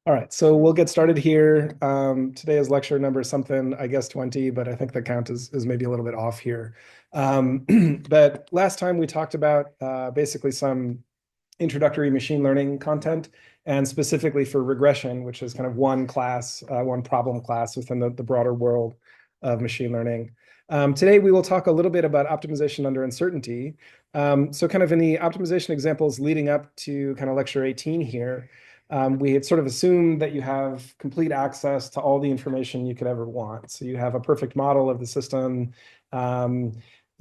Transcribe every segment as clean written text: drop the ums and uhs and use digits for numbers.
All right, so we'll get started here. Today is lecture number something, I guess 20, but I think the count is maybe a little bit off here. But last time we talked about basically some introductory machine learning content, and specifically for regression, which is kind of one class, one problem class within the broader world of machine learning. Today we will talk a little bit about optimization under uncertainty. So kind of in the optimization examples leading up to kind of lecture 18 here, we had sort of assumed that you have complete access to all the information you could ever want. So you have a perfect model of the system.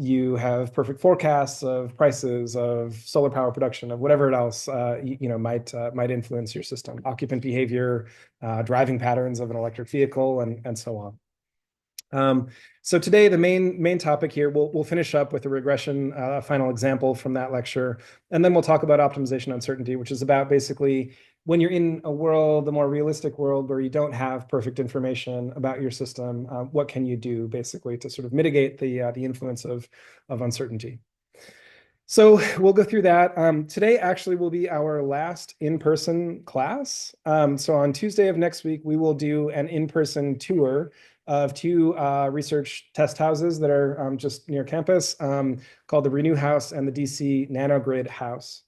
You have perfect forecasts of prices of solar power production of whatever else might influence your system, occupant behavior, driving patterns of an electric vehicle, and so on. So today, the main topic here, we'll finish up with a regression final example from that lecture, and then we'll talk about optimization uncertainty, which is about basically when you're in a world, the more realistic world where you don't have perfect information about your system, what can you do basically to sort of mitigate the influence of uncertainty? So we'll go through that. Today actually will be our last in-person class. So on Tuesday of next week, we will do an in-person tour of two research test houses that are just near campus, called the Renew House and the DC Nanogrid House.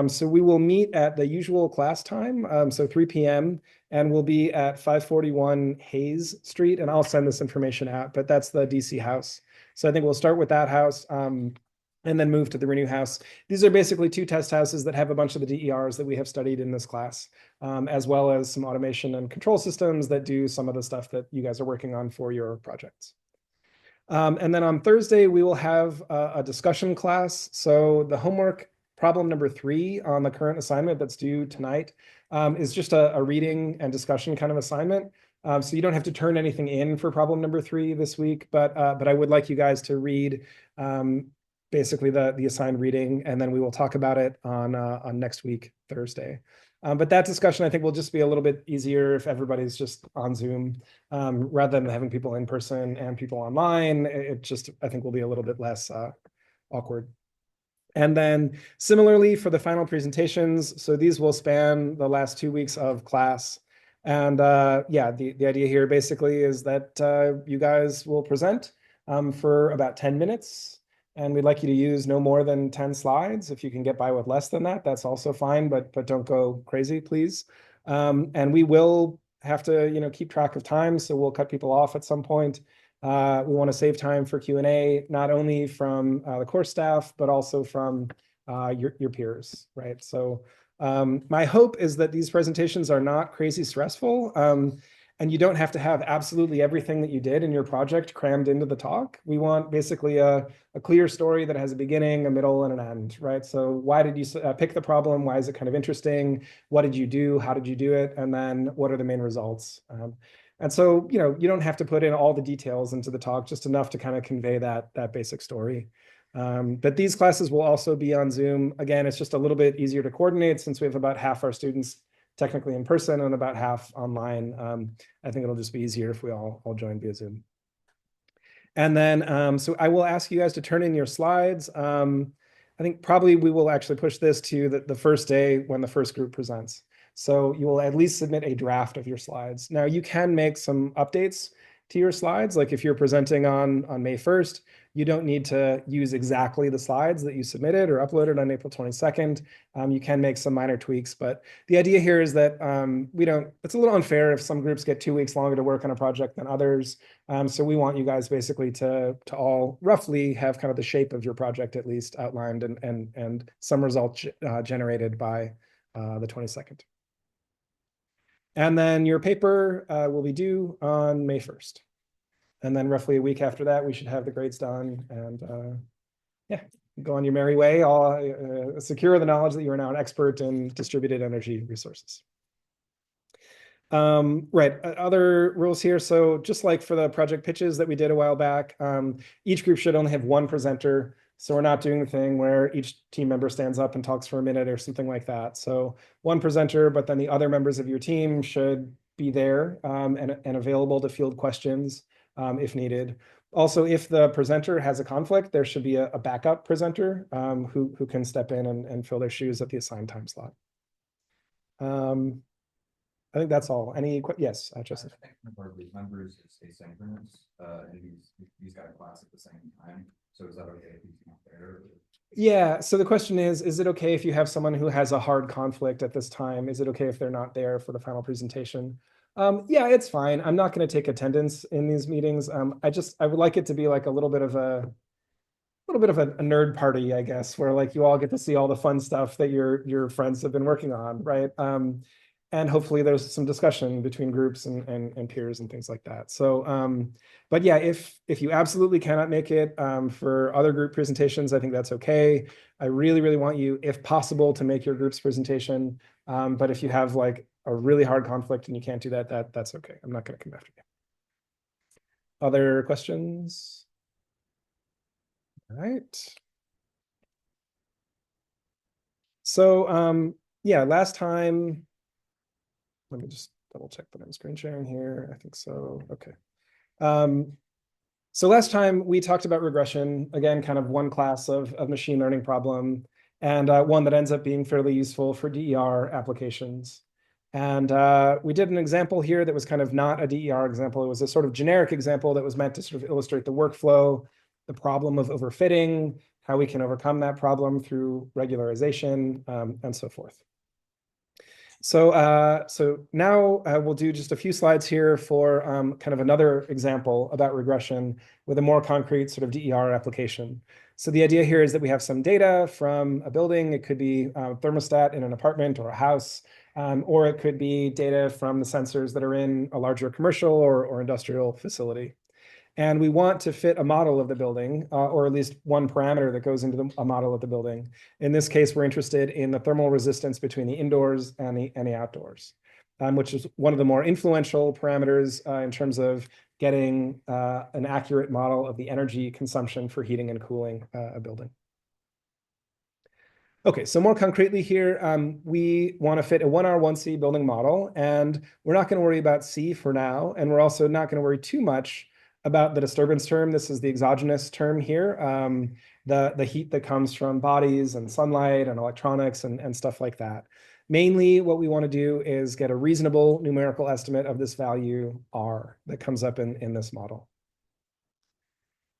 So we will meet at the usual class time, so 3 p.m., and we'll be at 541 Hayes Street, and I'll send this information out, but that's the DC house. So I think we'll start with that house, and then move to the Renew House. These are basically two test houses that have a bunch of the DERs that we have studied in this class, as well as some automation and control systems that do some of the stuff that you guys are working on for your projects. And then on Thursday, we will have a discussion class. So the homework problem number 3 on the current assignment that's due tonight is just a reading and discussion kind of assignment. So you don't have to turn anything in for problem number 3 this week, but I would like you guys to read basically the assigned reading, and then we will talk about it on next week, Thursday. But that discussion, I think, will just be a little bit easier if everybody's just on Zoom, rather than having people in person and people online. It just, I think, will be a little bit less awkward. And then similarly for the final presentations, so these will span the last 2 weeks of class. And yeah, the idea here basically is that you guys will present for about 10 minutes. And we'd like you to use no more than 10 slides. If you can get by with less than that, that's also fine, but don't go crazy, please. And we will have to, keep track of time, so we'll cut people off at some point. We want to save time for Q&A, not only from the course staff, but also from your peers, right? So my hope is that these presentations are not crazy stressful. And you don't have to have absolutely everything that you did in your project crammed into the talk. We want basically a clear story that has a beginning, a middle, and an end, right? So why did you pick the problem? Why is it kind of interesting? What did you do? How did you do it? And then what are the main results? And so, you don't have to put in all the details into the talk, just enough to kind of convey that basic story. But these classes will also be on Zoom. Again, it's just a little bit easier to coordinate since we have about half our students technically in person and about half online. I think it'll just be easier if we all join via Zoom. And then, so I will ask you guys to turn in your slides. I think probably we will actually push this to the first day when the first group presents. So you will at least submit a draft of your slides. Now you can make some updates to your slides. Like if you're presenting on May 1st, you don't need to use exactly the slides that you submitted or uploaded on April 22nd. You can make some minor tweaks, but the idea here is that it's a little unfair if some groups get 2 weeks longer to work on a project than others. So we want you guys basically to all roughly have kind of the shape of your project at least outlined and some results generated by the 22nd. And then your paper will be due on May 1st. And then roughly a week after that, we should have the grades done and yeah, go on your merry way, all secure the knowledge that you are now an expert in distributed energy resources. Right, other rules here. So just like for the project pitches that we did a while back, each group should only have one presenter. So we're not doing the thing where each team member stands up and talks for a minute or something like that. So one presenter, but then the other members of your team should be there and available to field questions if needed. Also, if the presenter has a conflict, there should be a backup presenter who can step in and fill their shoes at the assigned time slot. I think that's all. Yes, Joseph. I think one of these numbers is asynchronous, and he's got a class at the same time. So is that okay if he's not there? Yeah, so the question is it okay if you have someone who has a hard conflict at this time? Is it okay if they're not there for the final presentation? Yeah, it's fine. I'm not going to take attendance in these meetings. I would like it to be like a little bit of a nerd party, I guess, where like you all get to see all the fun stuff that your friends have been working on, right? And hopefully there's some discussion between groups and peers and things like that. So, but yeah, if you absolutely cannot make it for other group presentations, I think that's okay. I really, really want you, if possible, to make your group's presentation. But if you have like a really hard conflict and you can't do that, that's okay. I'm not going to come after you. Other questions? All right. So yeah, last time, let me just double check that I'm screen sharing here. I think so. Okay. So last time we talked about regression, again, kind of one class of machine learning problem, and one that ends up being fairly useful for DER applications. And we did an example here that was kind of not a DER example. It was a sort of generic example that was meant to sort of illustrate the workflow, the problem of overfitting, how we can overcome that problem through regularization, and so forth. So now we'll do just a few slides here for kind of another example about regression with a more concrete sort of DER application. So the idea here is that we have some data from a building. It could be a thermostat in an apartment or a house, or it could be data from the sensors that are in a larger commercial or industrial facility. And we want to fit a model of the building, or at least one parameter that goes into a model of the building. In this case, we're interested in the thermal resistance between the indoors and the outdoors, which is one of the more influential parameters in terms of getting an accurate model of the energy consumption for heating and cooling a building. Okay, so more concretely here, we want to fit a 1R1C building model, and we're not going to worry about C for now, and we're also not going to worry too much about the disturbance term. This is the exogenous term here, the heat that comes from bodies and sunlight and electronics and stuff like that. Mainly what we want to do is get a reasonable numerical estimate of this value R that comes up in this model.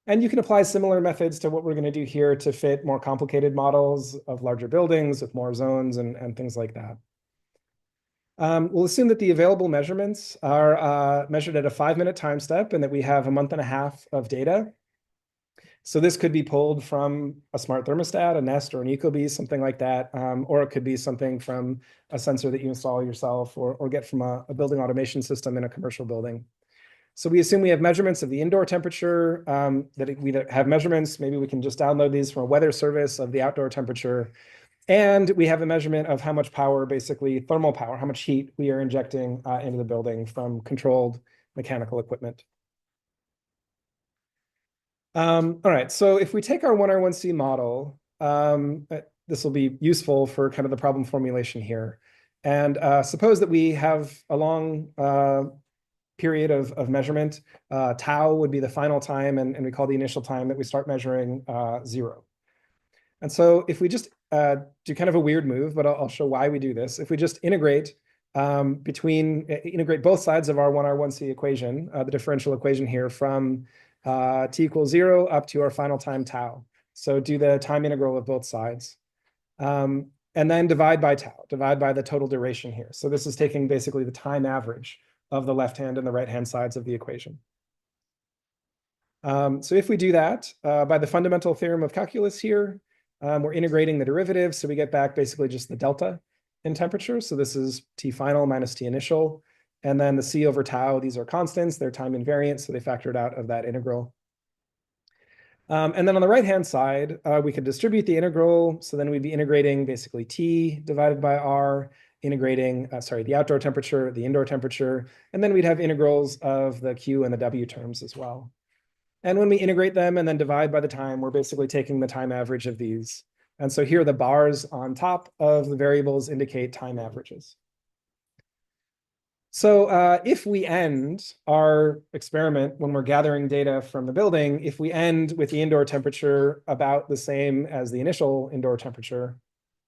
And you can apply similar methods to what we're going to do here to fit more complicated models of larger buildings with more zones and things like that. We'll assume that the available measurements are measured at a 5-minute time step and that we have a month and a half of data. So this could be pulled from a smart thermostat, a Nest or an Ecobee, something like that, or it could be something from a sensor that you install yourself or get from a building automation system in a commercial building. So we assume we have measurements of the indoor temperature, that we have measurements, maybe we can just download these from a weather service of the outdoor temperature. And we have a measurement of how much power, basically thermal power, how much heat we are injecting into the building from controlled mechanical equipment. All right, so if we take our 1R1C model, this will be useful for kind of the problem formulation here. And suppose that we have a long period of measurement. Tau would be the final time, and we call the initial time that we start measuring 0. And so if we just do kind of a weird move, but I'll show why we do this. If we just integrate both sides of our 1R1C equation, the differential equation here from t equals 0 up to our final time tau. So do the time integral of both sides. And then divide by tau, divide by the total duration here. So this is taking basically the time average of the left-hand and the right-hand sides of the equation. So if we do that by the fundamental theorem of calculus here, we're integrating the derivative, so we get back basically just the delta in temperature. So this is T final minus T initial. And then the C over tau, these are constants, they're time invariant, so they factor it out of that integral. And then on the right-hand side, we could distribute the integral. So then we'd be integrating basically T divided by R, integrating, the outdoor temperature, the indoor temperature, and then we'd have integrals of the Q and the W terms as well. And when we integrate them and then divide by the time, we're basically taking the time average of these. And so here the bars on top of the variables indicate time averages. So if we end our experiment when we're gathering data from the building, if we end with the indoor temperature about the same as the initial indoor temperature,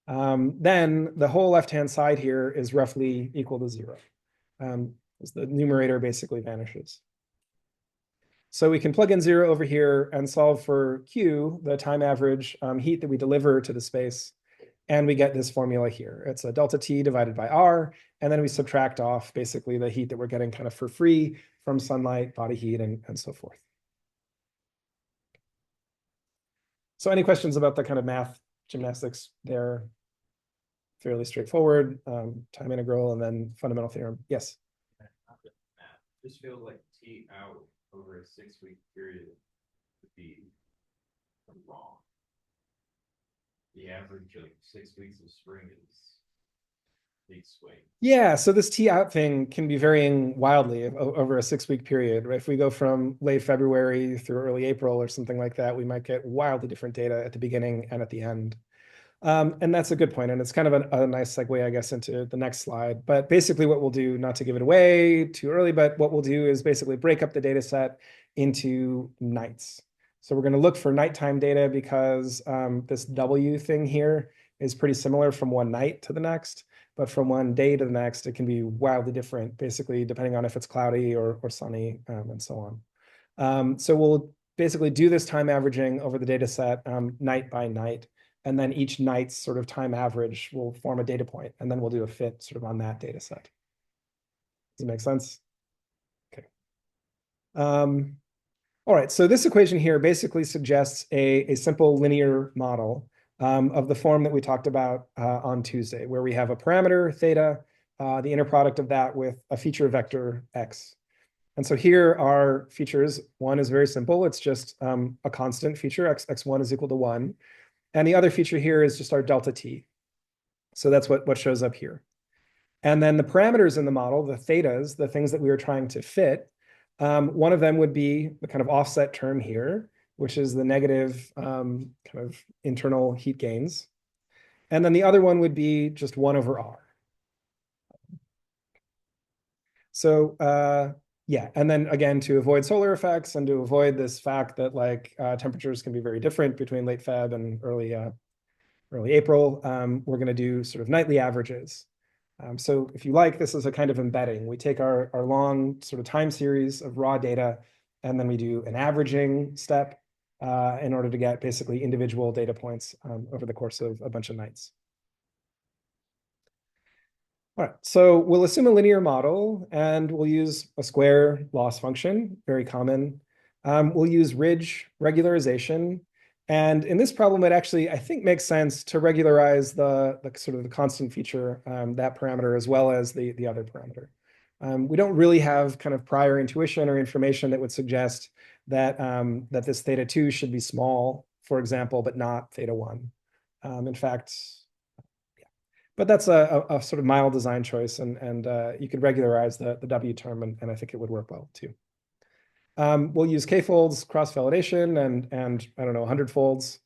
then the whole left-hand side here is roughly equal to 0. as the numerator basically vanishes. So we can plug in 0 over here and solve for Q, the time average heat that we deliver to the space. And we get this formula here. It's a delta T divided by R. And then we subtract off basically the heat that we're getting kind of for free from sunlight, body heat, and so forth. So any questions about the kind of math gymnastics there? Fairly straightforward. Time integral and then fundamental theorem. Yes. This feels like T out over a 6-week period would be wrong. The average of 6 weeks of spring is big swing. Yeah, so this T out thing can be varying wildly over a 6-week period. Right? If we go from late February through early April or something like that, we might get wildly different data at the beginning and at the end. And that's a good point. And it's kind of a nice segue, I guess, into the next slide. But basically what we'll do, not to give it away too early, but what we'll do is basically break up the data set into nights. So we're going to look for nighttime data because this W thing here is pretty similar from one night to the next. But from one day to the next, it can be wildly different, basically, depending on if it's cloudy or sunny and so on. So we'll basically do this time averaging over the data set night by night. And then each night's sort of time average will form a data point, and then we'll do a fit sort of on that data set. Does it make sense? Okay. All right, so this equation here basically suggests a simple linear model of the form that we talked about on Tuesday, where we have a parameter theta, the inner product of that with a feature vector x. And so here are features. One is very simple. It's just a constant feature, x1 is equal to 1. And the other feature here is just our delta t. So that's what shows up here. And then the parameters in the model, the thetas, the things that we were trying to fit, one of them would be the kind of offset term here, which is the negative kind of internal heat gains. And then the other one would be just 1 over r. So yeah, and then again, to avoid solar effects and to avoid this fact that like temperatures can be very different between late Feb and early April, we're going to do sort of nightly averages. So if you like, this is a kind of embedding. We take our long sort of time series of raw data, and then we do an averaging step in order to get basically individual data points over the course of a bunch of nights. All right, so we'll assume a linear model, and we'll use a square loss function, very common. We'll use ridge regularization. And in this problem, it actually, I think, makes sense to regularize the sort of the constant feature, that parameter, as well as the other parameter. We don't really have kind of prior intuition or information that would suggest that, that this theta 2 should be small, for example, but not theta 1. In fact, but that's a sort of mild design choice, and you could regularize the W term, and I think it would work well too. We'll use k-folds, cross-validation, and I don't know, 100 folds.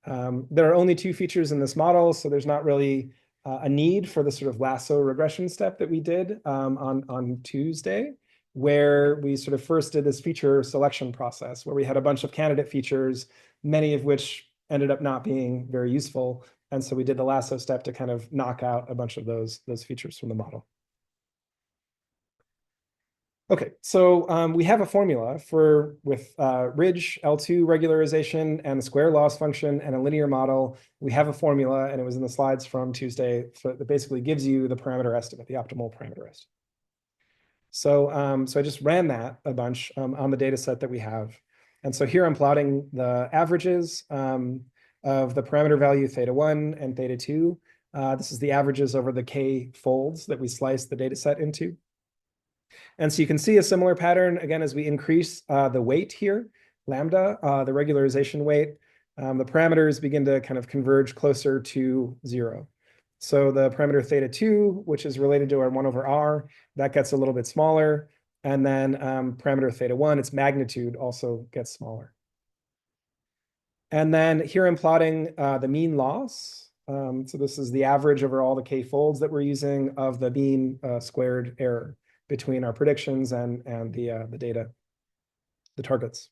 There are only 2 features in this model, so there's not really a need for the sort of lasso regression step that we did on Tuesday, where we sort of first did this feature selection process, where we had a bunch of candidate features, many of which ended up not being very useful. And so we did the lasso step to kind of knock out a bunch of those features from the model. Okay, so we have a formula with ridge L2 regularization and a square loss function and a linear model. We have a formula, and it was in the slides from Tuesday, that basically gives you the parameter estimate, the optimal parameter estimate. So, so I just ran that a bunch on the data set that we have. And so here I'm plotting the averages of the parameter value theta 1 and theta 2. This is the averages over the k folds that we slice the data set into. And so you can see a similar pattern, again, as we increase the weight here, lambda, the regularization weight, the parameters begin to kind of converge closer to 0. So the parameter theta 2, which is related to our 1 over r, that gets a little bit smaller. And then parameter theta 1, its magnitude also gets smaller. And then here I'm plotting the mean loss. So this is the average over all the k folds that we're using of the mean squared error between our predictions and the data, the targets.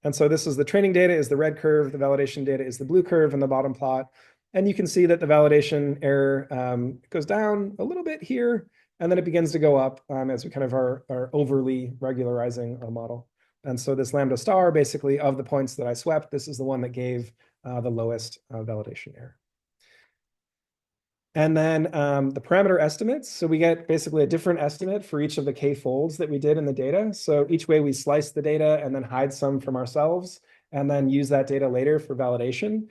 And so this is the training data is the red curve, the validation data is the blue curve in the bottom plot. And you can see that the validation error goes down a little bit here, And then it begins to go up as we kind of are overly regularizing our model. And so this lambda star, basically of the points that I swept, this is the one that gave the lowest validation error. And then the parameter estimates. So we get basically a different estimate for each of the k folds that we did in the data. So each way we slice the data and then hide some from ourselves and then use that data later for validation.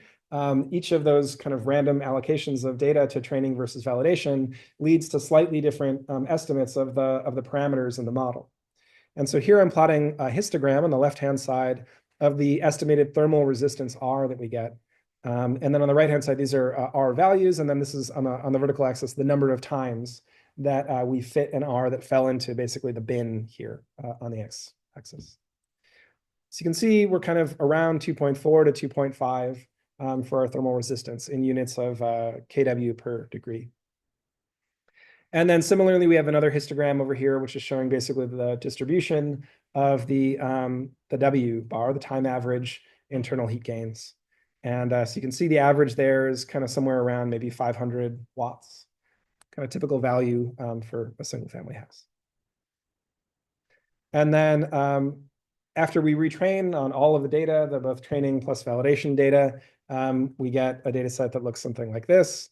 Each of those kind of random allocations of data to training versus validation leads to slightly different estimates of the parameters in the model. And so here I'm plotting a histogram on the left-hand side of the estimated thermal resistance R that we get. And then on the right-hand side, these are R values. And then this is on the vertical axis, the number of times that we fit an R that fell into basically the bin here on the x-axis. So you can see we're kind of around 2.4 to 2.5 for our thermal resistance in units of kW per degree. And then similarly, we have another histogram over here, which is showing basically the distribution of the W bar, the time average internal heat gains. And so you can see the average there is kind of somewhere around maybe 500 watts, kind of typical value for a single family house. And then after we retrain on all of the data, the both training plus validation data, we get a data set that looks something like this.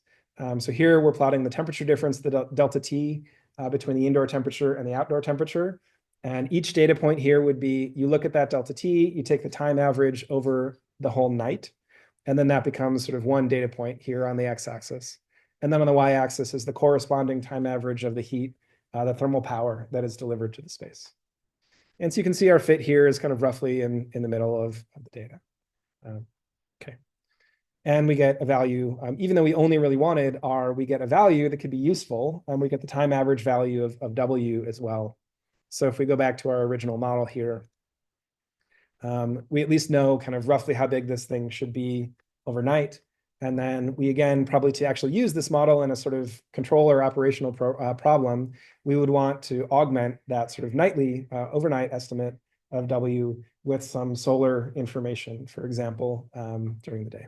So here we're plotting the temperature difference, the delta T between the indoor temperature and the outdoor temperature. And each data point here would be, you look at that delta T, you take the time average over the whole night, and then that becomes sort of one data point here on the x-axis. And then on the y-axis is the corresponding time average of the heat, the thermal power that is delivered to the space. And so you can see our fit here is kind of roughly in the middle of the data. Okay. And we get a value, even though we only really wanted R, we get a value that could be useful. And we get the time average value of W as well. So if we go back to our original model here, we at least know kind of roughly how big this thing should be overnight. And then we, again, probably to actually use this model in a sort of control or operational problem, we would want to augment that sort of nightly overnight estimate of W with some solar information, for example, during the day.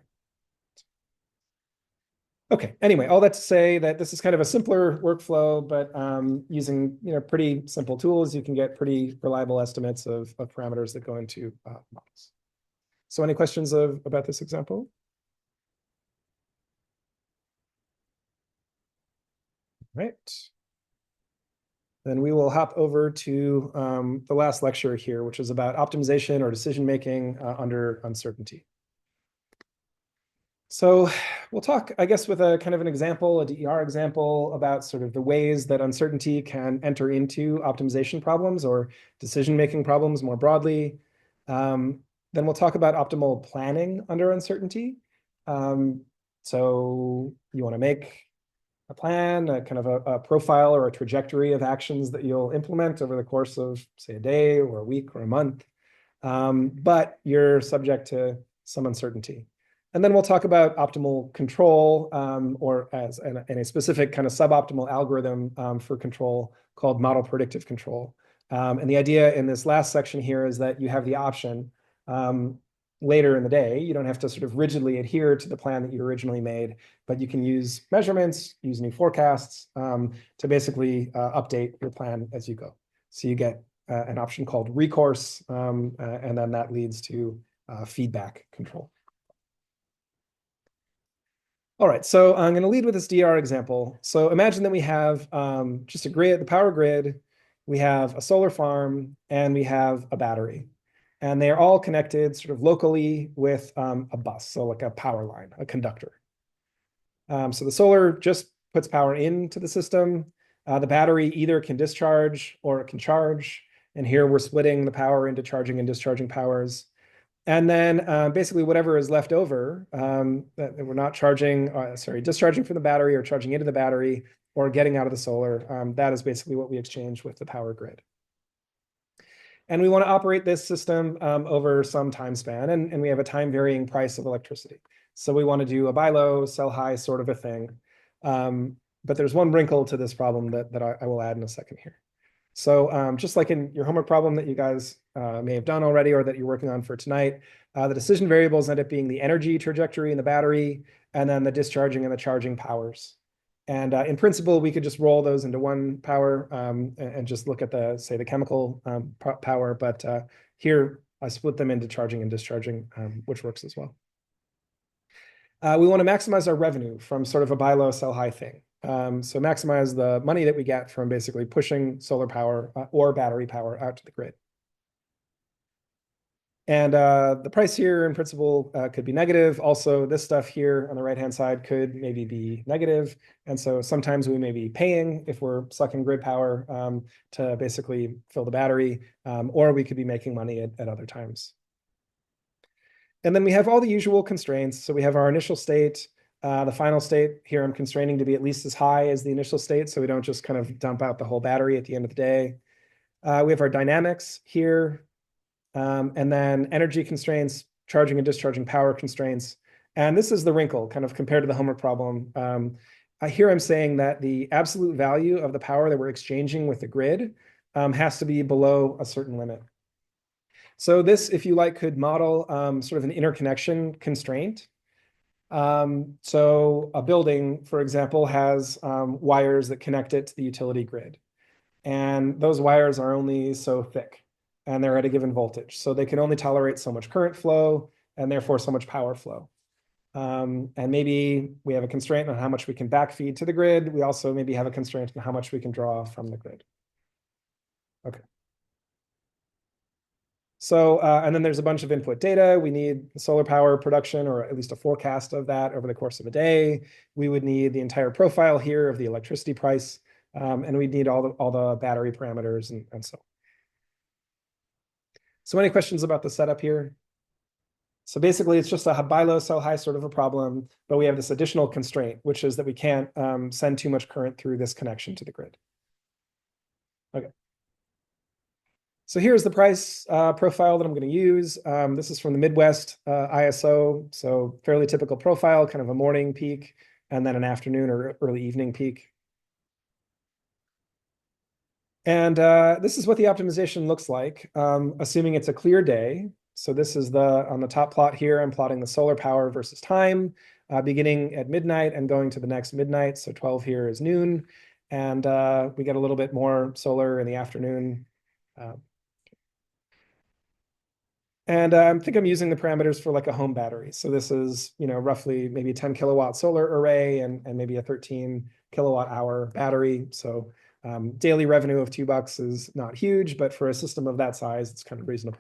Okay, anyway, all that to say that this is kind of a simpler workflow, but using pretty simple tools, you can get pretty reliable estimates of parameters that go into models. So any questions about this example? Right. Then we will hop over to the last lecture here, which is about optimization or decision-making under uncertainty. So we'll talk, I guess, with a kind of an example, a DER example about sort of the ways that uncertainty can enter into optimization problems or decision-making problems more broadly. Then we'll talk about optimal planning under uncertainty. So you want to make a plan, a kind of a profile or a trajectory of actions that you'll implement over the course of, say, a day or a week or a month. But you're subject to some uncertainty. And then we'll talk about optimal control or as in a specific kind of suboptimal algorithm for control called model predictive control. And the idea in this last section here is that you have the option later in the day. You don't have to sort of rigidly adhere to the plan that you originally made, but you can use measurements, use new forecasts to basically update your plan as you go. So you get an option called recourse, and then that leads to feedback control. All right, so I'm going to lead with this DR example. So imagine that we have just a grid, the power grid, we have a solar farm, and we have a battery. And they are all connected sort of locally with a bus, so like a power line, a conductor. So the solar just puts power into the system. The battery either can discharge or it can charge. And here we're splitting the power into charging and discharging powers. And then basically whatever is left over that we're not charging, discharging from the battery or charging into the battery or getting out of the solar, that is basically what we exchange with the power grid. And we want to operate this system over some time span, and we have a time varying price of electricity. So we want to do a buy low, sell high sort of a thing. But there's one wrinkle to this problem that I will add in a second here. So just like in your homework problem that you guys may have done already or that you're working on for tonight, the decision variables end up being the energy trajectory in the battery and then the discharging and the charging powers. And in principle, we could just roll those into one power and just look at the, say, the chemical power. But here, I split them into charging and discharging, which works as well. We want to maximize our revenue from sort of a buy low, sell high thing. So maximize the money that we get from basically pushing solar power or battery power out to the grid. And the price here in principle could be negative. Also, this stuff here on the right-hand side could maybe be negative. And so sometimes we may be paying if we're sucking grid power to basically fill the battery, or we could be making money at other times. And then we have all the usual constraints. So we have our initial state, the final state. Here I'm constraining to be at least as high as the initial state, so we don't just kind of dump out the whole battery at the end of the day. We have our dynamics here. And then energy constraints, charging and discharging power constraints. And this is the wrinkle, kind of compared to the homework problem. Here I'm saying that the absolute value of the power that we're exchanging with the grid has to be below a certain limit. So this, if you like, could model sort of an interconnection constraint. So a building, for example, has wires that connect it to the utility grid. And those wires are only so thick, and they're at a given voltage. So they can only tolerate so much current flow, and therefore so much power flow. And maybe we have a constraint on how much we can backfeed to the grid. We also maybe have a constraint on how much we can draw from the grid. Okay. So, and then there's a bunch of input data. We need solar power production, or at least a forecast of that over the course of a day. We would need the entire profile here of the electricity price, and we'd need all the battery parameters and so on. So any questions about the setup here? So basically, it's just a buy low, sell high sort of a problem, but we have this additional constraint, which is that we can't send too much current through this connection to the grid. Okay. So here's the price profile that I'm going to use. This is from the Midwest ISO, so fairly typical profile, kind of a morning peak, and then an afternoon or early evening peak. And this is what the optimization looks like, assuming it's a clear day. So this is on the top plot here, I'm plotting the solar power versus time, beginning at midnight and going to the next midnight. So 12 here is noon. And we get a little bit more solar in the afternoon. And I think I'm using the parameters for like a home battery. So this is, roughly maybe 10 kilowatt solar array and maybe a 13 kilowatt hour battery. So daily revenue of $2 is not huge, but for a system of that size, it's kind of reasonable.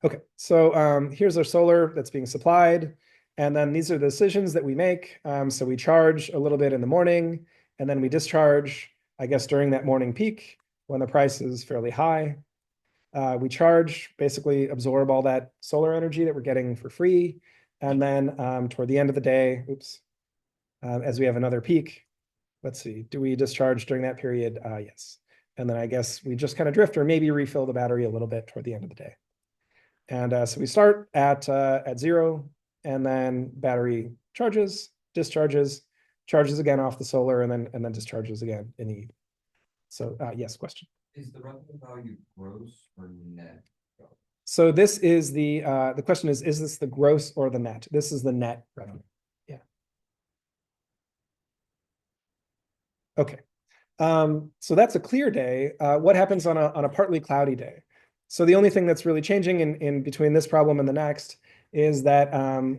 Okay, so here's our solar that's being supplied. And then these are the decisions that we make. So we charge a little bit in the morning, and then we discharge, I guess, during that morning peak when the price is fairly high. We charge, basically absorb all that solar energy that we're getting for free. And then toward the end of the day, as we have another peak, let's see, do we discharge during that period? Yes. And then I guess we just kind of drift or maybe refill the battery a little bit toward the end of the day. And so we start at 0, and then battery charges, discharges, charges again off the solar, and then discharges again in the evening. So yes, question. Is the revenue value gross or net? So this is the question is this the gross or the net? This is the net revenue. Yeah. Okay. So that's a clear day. What happens on a partly cloudy day? So the only thing that's really changing in between this problem and the next is that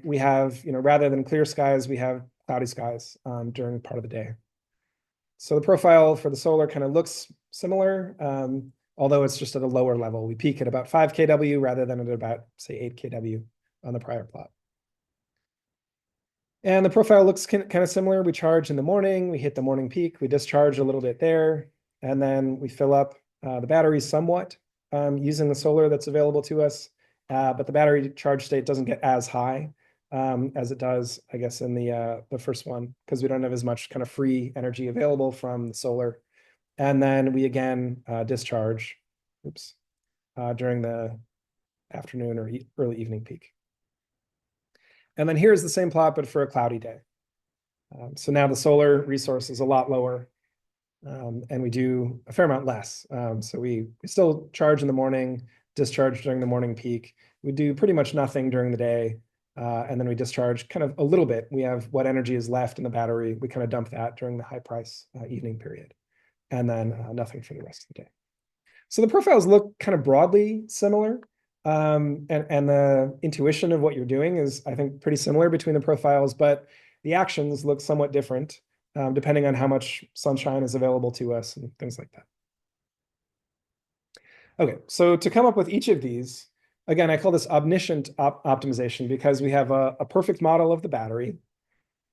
we have, rather than clear skies, we have cloudy skies during part of the day. So the profile for the solar kind of looks similar, although it's just at a lower level. We peak at about 5 kW rather than at about, say, 8 kW on the prior plot. And the profile looks kind of similar. We charge in the morning, we hit the morning peak, we discharge a little bit there, and then we fill up the battery somewhat using the solar that's available to us. But the battery charge state doesn't get as high as it does, I guess, in the first one, because we don't have as much kind of free energy available from the solar. And then we again discharge, during the afternoon or early evening peak. And then here's the same plot, but for a cloudy day. So now the solar resource is a lot lower, and we do a fair amount less. So we still charge in the morning, discharge during the morning peak. We do pretty much nothing during the day, And then we discharge kind of a little bit. We have what energy is left in the battery. We kind of dump that during the high price evening period, and then nothing for the rest of the day. So the profiles look kind of broadly similar. And the intuition of what you're doing is, I think, pretty similar between the profiles, but the actions look somewhat different depending on how much sunshine is available to us and things like that. Okay, so to come up with each of these, again, I call this omniscient optimization because we have a perfect model of the battery.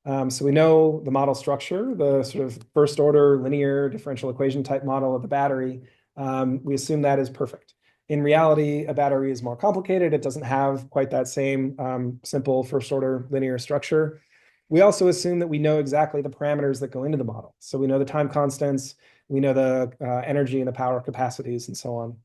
So we know the model structure, the sort of first order linear differential equation type model of the battery. We assume that is perfect. In reality, a battery is more complicated. It doesn't have quite that same simple first order linear structure. We also assume that we know exactly the parameters that go into the model. So we know the time constants, we know the energy and the power capacities and so on.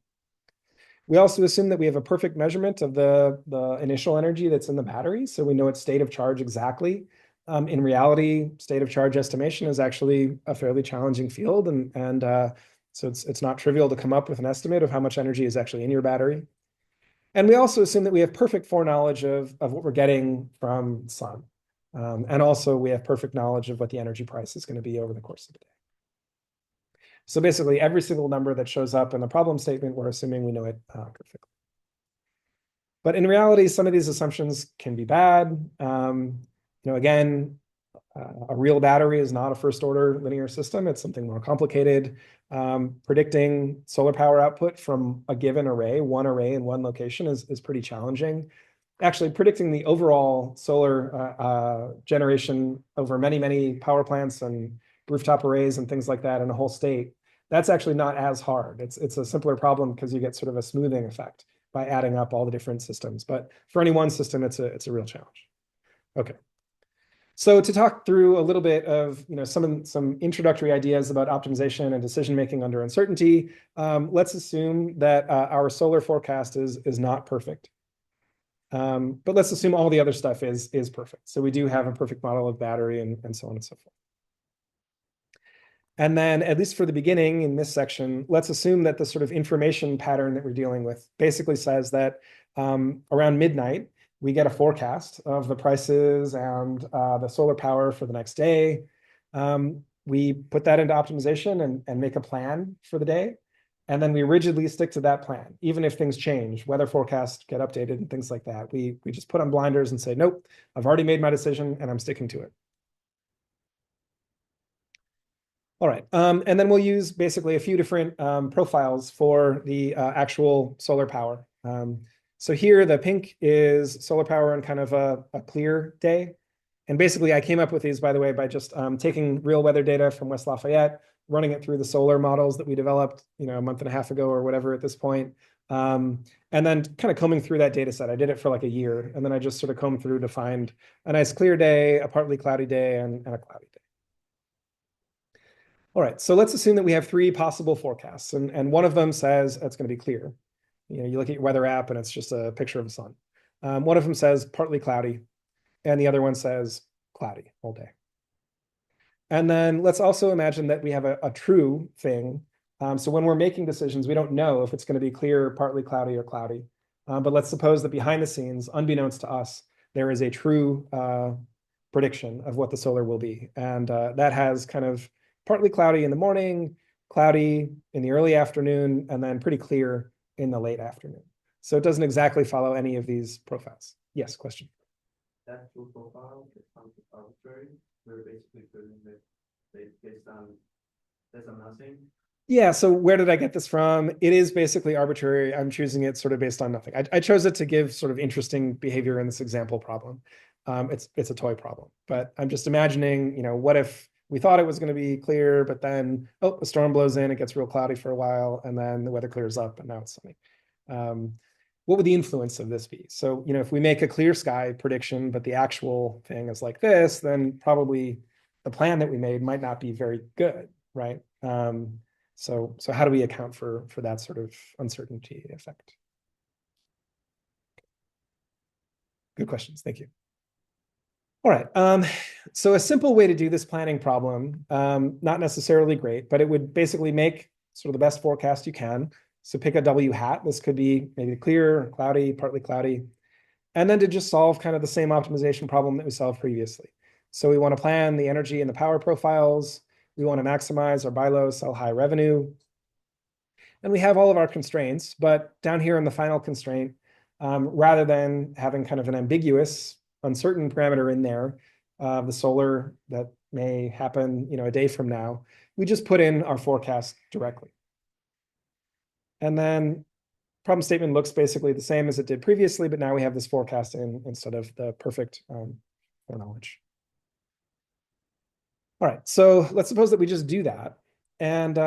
We also assume that we have a perfect measurement of the initial energy that's in the battery. So we know its state of charge exactly. In reality, state of charge estimation is actually a fairly challenging field. And so it's not trivial to come up with an estimate of how much energy is actually in your battery. And we also assume that we have perfect foreknowledge of what we're getting from the sun. And also we have perfect knowledge of what the energy price is going to be over the course of the day. So basically, every single number that shows up in the problem statement, we're assuming we know it perfectly. But in reality, some of these assumptions can be bad. Again, a real battery is not a first order linear system. It's something more complicated. Predicting solar power output from a given array, one array in one location is pretty challenging. Actually, predicting the overall solar generation over many, many power plants and rooftop arrays and things like that in a whole state, that's actually not as hard. It's a simpler problem because you get sort of a smoothing effect by adding up all the different systems. But for any one system, it's a real challenge. Okay. So to talk through a little bit of some introductory ideas about optimization and decision making under uncertainty, let's assume that our solar forecast is not perfect. But let's assume all the other stuff is perfect. So we do have a perfect model of battery and so on and so forth. And then, at least for the beginning in this section, let's assume that the sort of information pattern that we're dealing with basically says that around midnight, we get a forecast of the prices and the solar power for the next day. We put that into optimization and make a plan for the day. And then we rigidly stick to that plan, even if things change, weather forecasts get updated and things like that. We just put on blinders and say, nope, I've already made my decision and I'm sticking to it. All right, and then we'll use basically a few different profiles for the actual solar power. So here, the pink is solar power on kind of a clear day. And basically, I came up with these, by the way, by just taking real weather data from West Lafayette, running it through the solar models that we developed, a month and a half ago or whatever at this point, and then kind of combing through that data set. I did it for like a year, and then I just sort of combed through to find a nice clear day, a partly cloudy day, and a cloudy day. All right, so let's assume that we have three possible forecasts, and one of them says it's going to be clear. You look at your weather app and it's just a picture of the sun. One of them says partly cloudy, and the other one says cloudy all day. And then let's also imagine that we have a true thing. So when we're making decisions, we don't know if it's going to be clear, partly cloudy, or cloudy. But let's suppose that behind the scenes, unbeknownst to us, there is a true prediction of what the solar will be. And that has kind of partly cloudy in the morning, cloudy in the early afternoon, and then pretty clear in the late afternoon. So it doesn't exactly follow any of these profiles. Yes, question. That true profile becomes arbitrary. We're basically putting it based on nothing. Yeah, so where did I get this from? It is basically arbitrary. I'm choosing it sort of based on nothing. I chose it to give sort of interesting behavior in this example problem. It's a toy problem, but I'm just imagining, what if we thought it was going to be clear, but then, a storm blows in, it gets real cloudy for a while, and then the weather clears up, and now it's sunny. What would the influence of this be? So, if we make a clear sky prediction, but the actual thing is like this, then probably the plan that we made might not be very good, right? So how do we account for that sort of uncertainty effect? Good questions. Thank you. All right. So a simple way to do this planning problem, not necessarily great, but it would basically make sort of the best forecast you can. So pick a W hat. This could be maybe clear, cloudy, partly cloudy. and then to just solve kind of the same optimization problem that we solved previously. So we want to plan the energy and the power profiles. We want to maximize our buy low, sell high revenue. And we have all of our constraints, but down here in the final constraint, rather than having kind of an ambiguous, uncertain parameter in there, the solar that may happen, a day from now, we just put in our forecast directly. And then problem statement looks basically the same as it did previously, but now we have this forecast in instead of the perfect foreknowledge. All right, so let's suppose that we just do that. And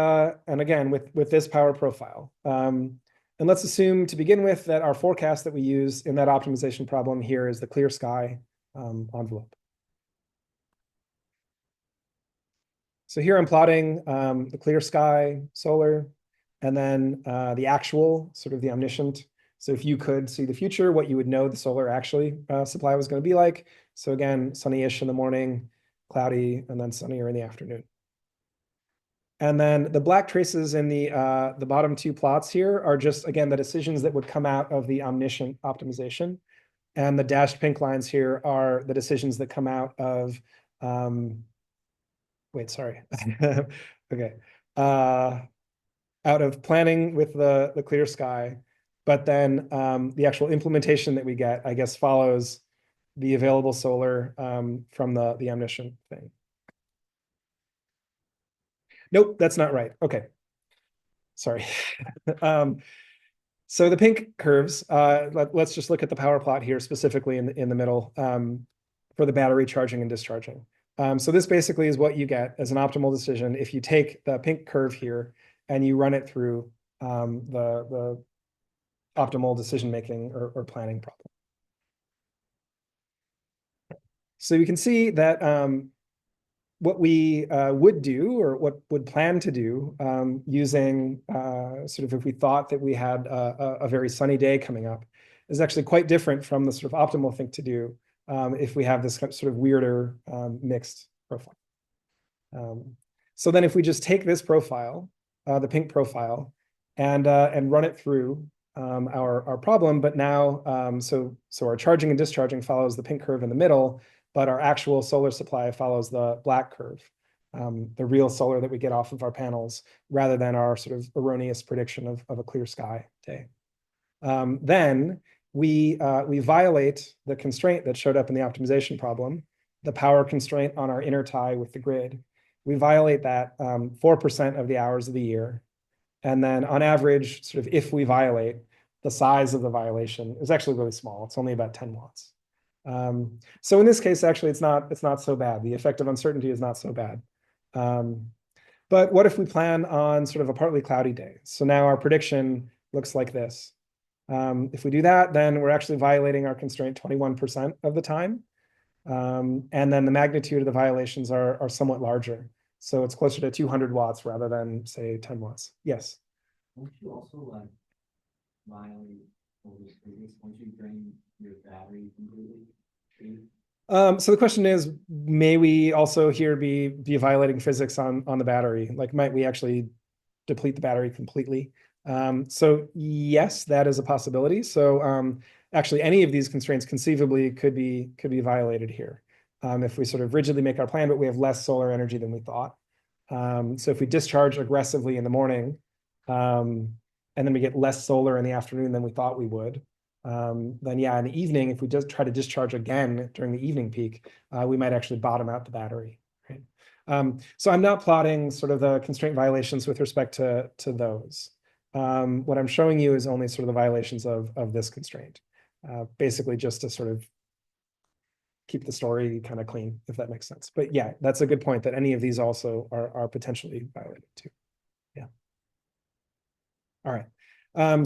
again, with this power profile. And let's assume to begin with that our forecast that we use in that optimization problem here is the clear sky envelope. So here I'm plotting the clear sky solar, and then the actual, sort of the omniscient. So if you could see the future, what you would know the solar actually supply was going to be like. So again, sunny-ish in the morning, cloudy, and then sunnier in the afternoon. And then the black traces in the bottom two plots here are just, again, the decisions that would come out of the omniscient optimization. And the dashed pink lines here are the decisions that come out of, wait, sorry. Okay. Out of planning with the clear sky, but then the actual implementation that we get, I guess, follows the available solar from the omniscient thing. Nope, that's not right. Okay. Sorry. So the pink curves, let's just look at the power plot here specifically in the middle for the battery charging and discharging. So this basically is what you get as an optimal decision if you take the pink curve here and you run it through the optimal decision-making or planning problem. So you can see that what we would do or what would plan to do using sort of if we thought that we had a very sunny day coming up is actually quite different from the sort of optimal thing to do if we have this sort of weirder mixed profile. So then if we just take this profile, the pink profile, and run it through our problem, but now, so our charging and discharging follows the pink curve in the middle, but our actual solar supply follows the black curve, the real solar that we get off of our panels, rather than our sort of erroneous prediction of a clear sky day. Then we violate the constraint that showed up in the optimization problem, the power constraint on our inner tie with the grid. We violate that 4% of the hours of the year. And then on average, sort of if we violate, the size of the violation is actually really small. It's only about 10 watts. So in this case, actually, it's not so bad. The effect of uncertainty is not so bad. But what if we plan on sort of a partly cloudy day? So now our prediction looks like this. If we do that, then we're actually violating our constraint 21% of the time. And then the magnitude of the violations are somewhat larger. So it's closer to 200 watts rather than, say, 10 watts. Yes. Won't you also violate over physics once you drain your battery completely? So the question is, may we also here be violating physics on the battery? Like, might we actually deplete the battery completely? So yes, that is a possibility. So actually, any of these constraints conceivably could be violated here if we sort of rigidly make our plan, but we have less solar energy than we thought. So if we discharge aggressively in the morning, and then we get less solar in the afternoon than we thought we would, then yeah, in the evening, if we just try to discharge again during the evening peak, we might actually bottom out the battery. Right? So I'm not plotting sort of the constraint violations with respect to those. What I'm showing you is only sort of the violations of this constraint, basically just to sort of keep the story kind of clean, if that makes sense. But yeah, that's a good point that any of these also are potentially violated too. Yeah. All right.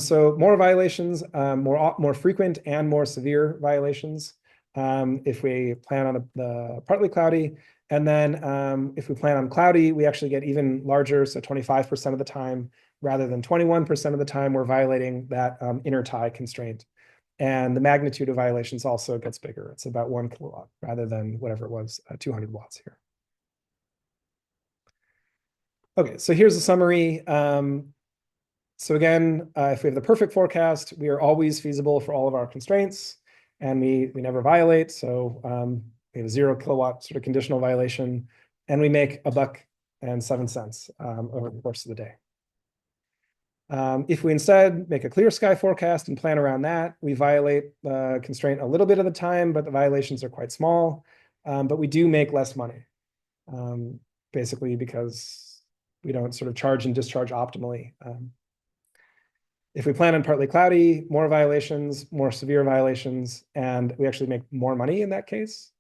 So more violations, more frequent and more severe violations if we plan on the partly cloudy. And then if we plan on cloudy, we actually get even larger, so 25% of the time, rather than 21% of the time, we're violating that inner tie constraint. And the magnitude of violations also gets bigger. It's about 1 kilowatt rather than whatever it was, 200 watts here. Okay, so here's a summary. So again, if we have the perfect forecast, we are always feasible for all of our constraints. and we never violate. So we have a 0 kilowatt sort of conditional violation, and we make $1.07 over the course of the day. If we instead make a clear sky forecast and plan around that, we violate the constraint a little bit of the time, but the violations are quite small. But we do make less money, basically because we don't sort of charge and discharge optimally. If we plan on partly cloudy, more violations, more severe violations, and we actually make more money in that case.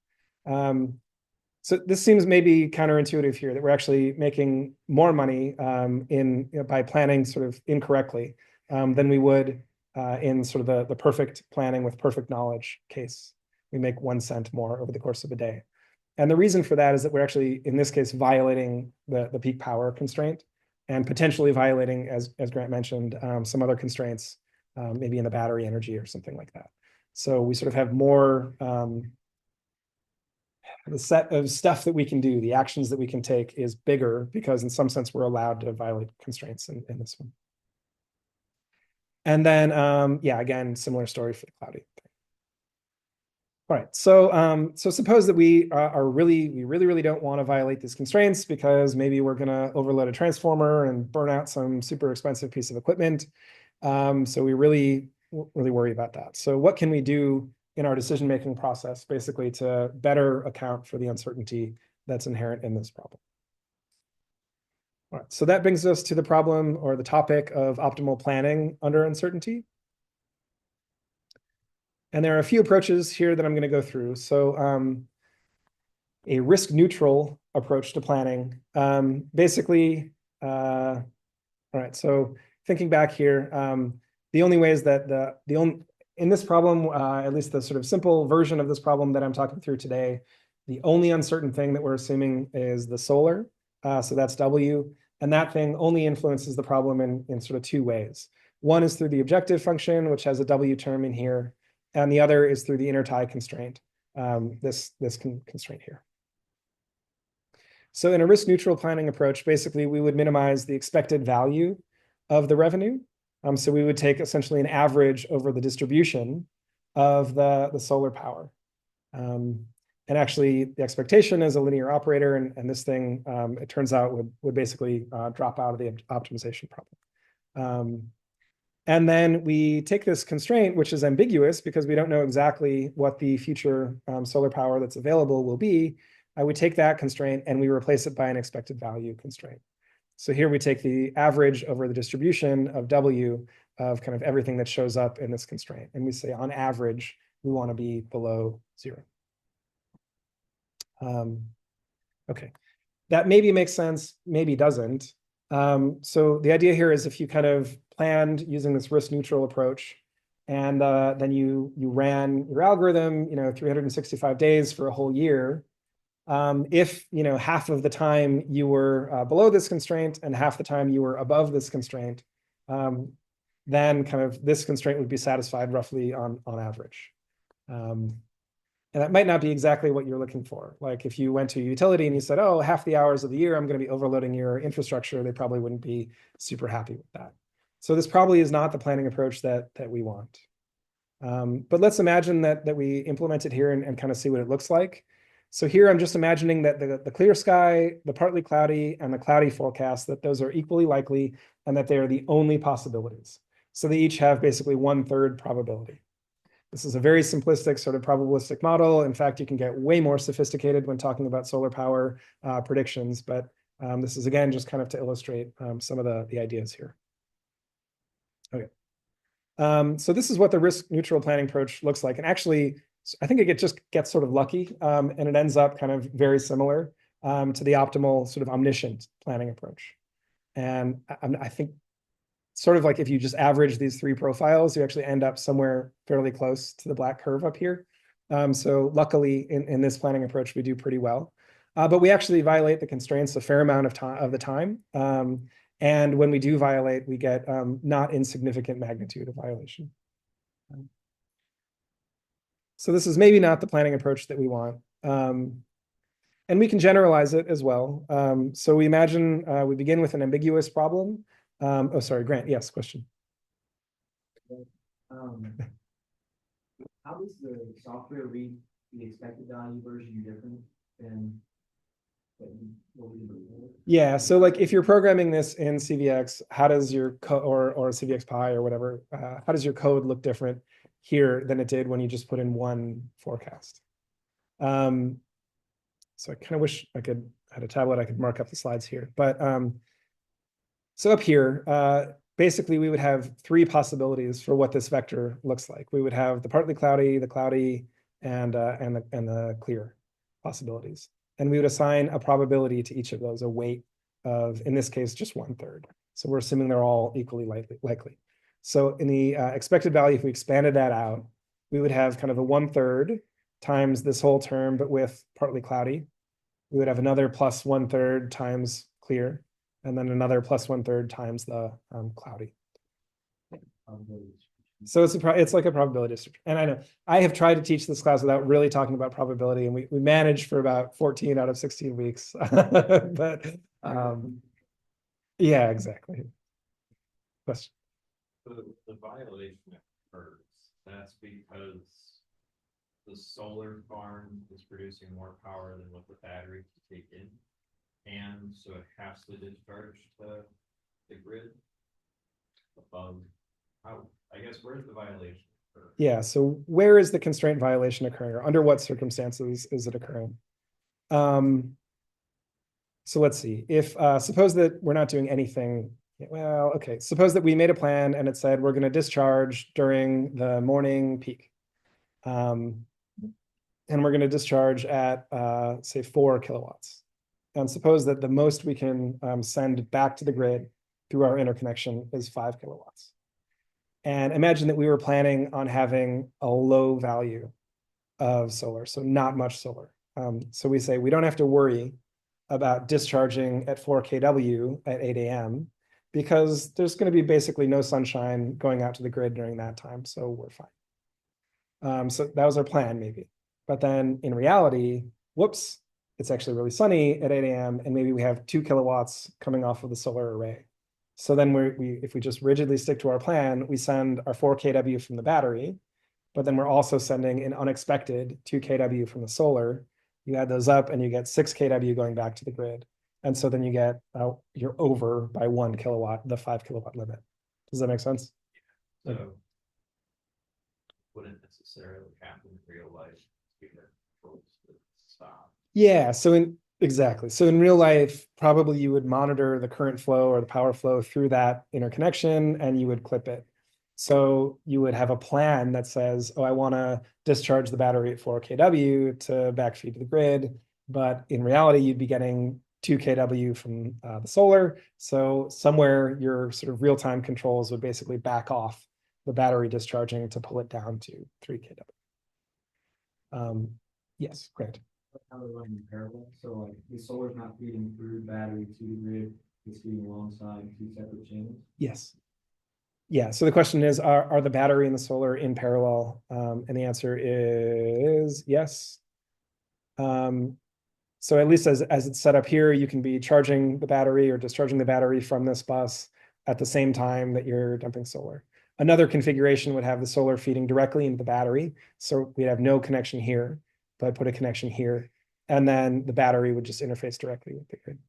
So this seems maybe counterintuitive here, that we're actually making more money by planning sort of incorrectly than we would in sort of the perfect planning with perfect knowledge case. We make 1 cent more over the course of a day. And the reason for that is that we're actually, in this case, violating the peak power constraint and potentially violating, as Grant mentioned, some other constraints, maybe in the battery energy or something like that. So we sort of have more, the set of stuff that we can do, the actions that we can take is bigger because in some sense we're allowed to violate constraints in this one. And then, yeah, again, similar story for the cloudy thing. All right, so suppose that we really don't want to violate these constraints because maybe we're going to overload a transformer and burn out some super expensive piece of equipment. So we really worry about that. So what can we do in our decision-making process, basically to better account for the uncertainty that's inherent in this problem? All right, so that brings us to the problem or the topic of optimal planning under uncertainty. And there are a few approaches here that I'm going to go through. So a risk-neutral approach to planning. Basically, all right, so thinking back here, the only ways that in this problem, at least the sort of simple version of this problem that I'm talking through today, the only uncertain thing that we're assuming is the solar. So that's W. And that thing only influences the problem in sort of 2 ways. One is through the objective function, which has a W term in here. And the other is through the intertie constraint, this constraint here. So in a risk-neutral planning approach, basically, we would minimize the expected value of the revenue. So we would take essentially an average over the distribution of the solar power. And actually, the expectation is a linear operator, and this thing, it turns out, would basically drop out of the optimization problem. And then we take this constraint, which is ambiguous because we don't know exactly what the future solar power that's available will be. We take that constraint and we replace it by an expected value constraint. So here we take the average over the distribution of W of kind of everything that shows up in this constraint. And we say on average, we want to be below 0. Okay, that maybe makes sense, maybe doesn't. So the idea here is if you kind of planned using this risk-neutral approach, and then you ran your algorithm, 365 days for a whole year. If half of the time you were below this constraint and half the time you were above this constraint, then kind of this constraint would be satisfied roughly on average. And that might not be exactly what you're looking for. Like if you went to a utility and you said, oh, half the hours of the year I'm going to be overloading your infrastructure, they probably wouldn't be super happy with that. So this probably is not the planning approach that we want. But let's imagine that we implement it here and kind of see what it looks like. So here I'm just imagining that the clear sky, the partly cloudy, and the cloudy forecast, that those are equally likely and that they are the only possibilities. So they each have basically 1/3 probability. This is a very simplistic sort of probabilistic model. In fact, you can get way more sophisticated when talking about solar power predictions, but this is, again, just kind of to illustrate some of the ideas here. Okay. So this is what the risk-neutral planning approach looks like. And actually, I think it just gets sort of lucky, and it ends up kind of very similar to the optimal sort of omniscient planning approach. And I think sort of like if you just average these 3 profiles, you actually end up somewhere fairly close to the black curve up here. So luckily, in this planning approach, we do pretty well. But we actually violate the constraints a fair amount of the time. And when we do violate, we get not insignificant magnitude of violation. So this is maybe not the planning approach that we want. And we can generalize it as well. So we imagine we begin with an ambiguous problem. Oh, sorry, Grant. Yes, question. how does the software read the expected value version different than what we did before? Yeah, so like if you're programming this in CVX, how does your code or CVX Pi or whatever, how does your code look different here than it did when you just put in one forecast? So I kind of wish I had a tablet I could mark up the slides here, but so up here, basically we would have three possibilities for what this vector looks like. We would have the partly cloudy, the cloudy, and the clear possibilities. And we would assign a probability to each of those, a weight of, in this case, just 1/3. So we're assuming they're all equally likely. So in the expected value, if we expanded that out, we would have kind of a 1/3 times this whole term, but with partly cloudy. We would have another plus 1/3 times clear, and then another plus 1/3 times the cloudy. So it's like a probability distribution. And I know I have tried to teach this class without really talking about probability, and we managed for about 14 out of 16 weeks. But yeah, exactly. Question. The violation occurs, that's because the solar farm is producing more power than what the battery can take in. And so it has to discharge the grid above. How, I guess, where's the violation occur? Yeah, so where is the constraint violation occurring, or under what circumstances is it occurring? So let's see. If suppose that we're not doing anything. Well, okay. Suppose that we made a plan and it said we're going to discharge during the morning peak. And we're going to discharge at, say, 4 kilowatts. And suppose that the most we can send back to the grid through our interconnection is 5 kilowatts. And imagine that we were planning on having a low value of solar, so not much solar. So we say we don't have to worry about discharging at 4 kW at 8 a.m. because there's going to be basically no sunshine going out to the grid during that time, so we're fine. So that was our plan, maybe. But then in reality, whoops, it's actually really sunny at 8 a.m. and maybe we have 2 kilowatts coming off of the solar array. So then if we just rigidly stick to our plan, we send our 4 kW from the battery, but then we're also sending an unexpected 2 kW from the solar. You add those up and you get 6 kW going back to the grid. And so then you get, you're over by 1 kilowatt, the 5 kilowatt limit. Does that make sense? So wouldn't necessarily happen in real life because stop. Yeah, exactly. So in real life, probably you would monitor the current flow or the power flow through that interconnection and you would clip it. So you would have a plan that says, oh, I want to discharge the battery at 4 kW to backfeed to the grid. But in reality, you'd be getting 2 kW from the solar. So somewhere your sort of real-time controls would basically back off the battery discharging to pull it down to 3 kW. Yes, great. How they're running in parallel, so like the solar's not feeding through the battery to the grid, it's feeding alongside 2 separate channels. Yes. Yeah, so the question is, are the battery and the solar in parallel? And the answer is yes. So at least as it's set up here, you can be charging the battery or discharging the battery from this bus at the same time that you're dumping solar. Another configuration would have the solar feeding directly into the battery. So we'd have no connection here, but put a connection here. And then the battery would just interface directly with the grid.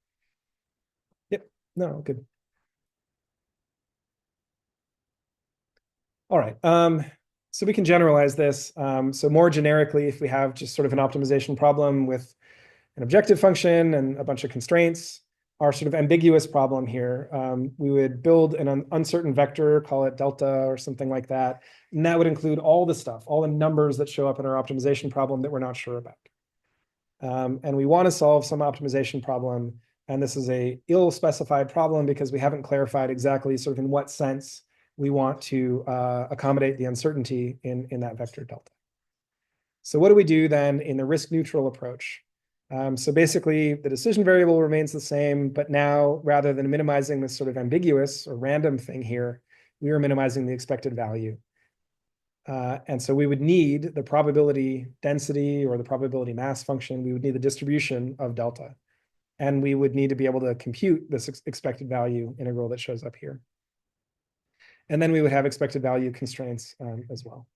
Yep, no, good. All right, so we can generalize this. So more generically, if we have just sort of an optimization problem with an objective function and a bunch of constraints, our sort of ambiguous problem here, we would build an uncertain vector, call it delta or something like that. And that would include all the stuff, all the numbers that show up in our optimization problem that we're not sure about. And we want to solve some optimization problem. And this is a ill-specified problem because we haven't clarified exactly sort of in what sense we want to accommodate the uncertainty in that vector delta. So what do we do then in the risk-neutral approach? So basically, the decision variable remains the same, but now rather than minimizing this sort of ambiguous or random thing here, we are minimizing the expected value. And so we would need the probability density or the probability mass function. We would need the distribution of delta. And we would need to be able to compute this expected value integral that shows up here. And then we would have expected value constraints as well.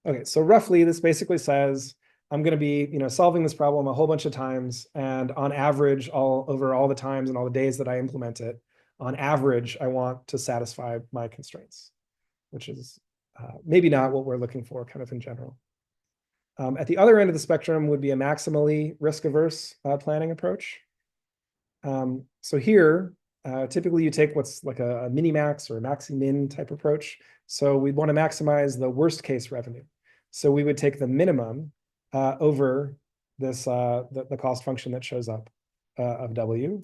Okay, so roughly this basically says I'm going to be, solving this problem a whole bunch of times, and on average, over all the times and all the days that I implement it, on average, I want to satisfy my constraints, which is maybe not what we're looking for kind of in general. At the other end of the spectrum would be a maximally risk-averse planning approach. So here, typically you take what's like a mini-max or a maxi-min type approach. So we'd want to maximize the worst case revenue. So we would take the minimum over this the cost function that shows up of W.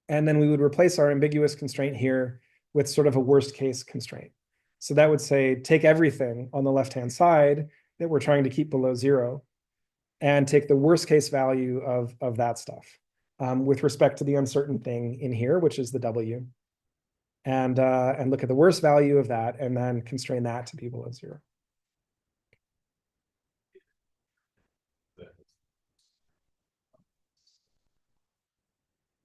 And then we would replace our ambiguous constraint here with sort of a worst case constraint. So that would say, take everything on the left-hand side that we're trying to keep below zero and take the worst case value of that stuff with respect to the uncertain thing in here, which is the W. And look at the worst value of that and then constrain that to be below zero.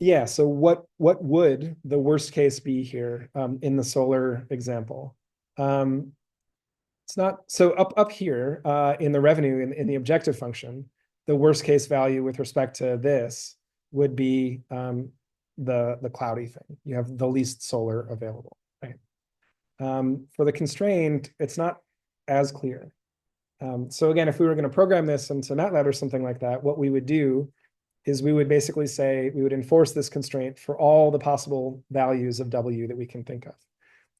Yeah, so what would the worst case be here in the solar example? It's not so up here in the revenue in the objective function, the worst case value with respect to this would be the cloudy thing. You have the least solar available, right? For the constraint, it's not as clear. So again, if we were going to program this into MATLAB or something like that, what we would do is we would basically say we would enforce this constraint for all the possible values of W that we can think of.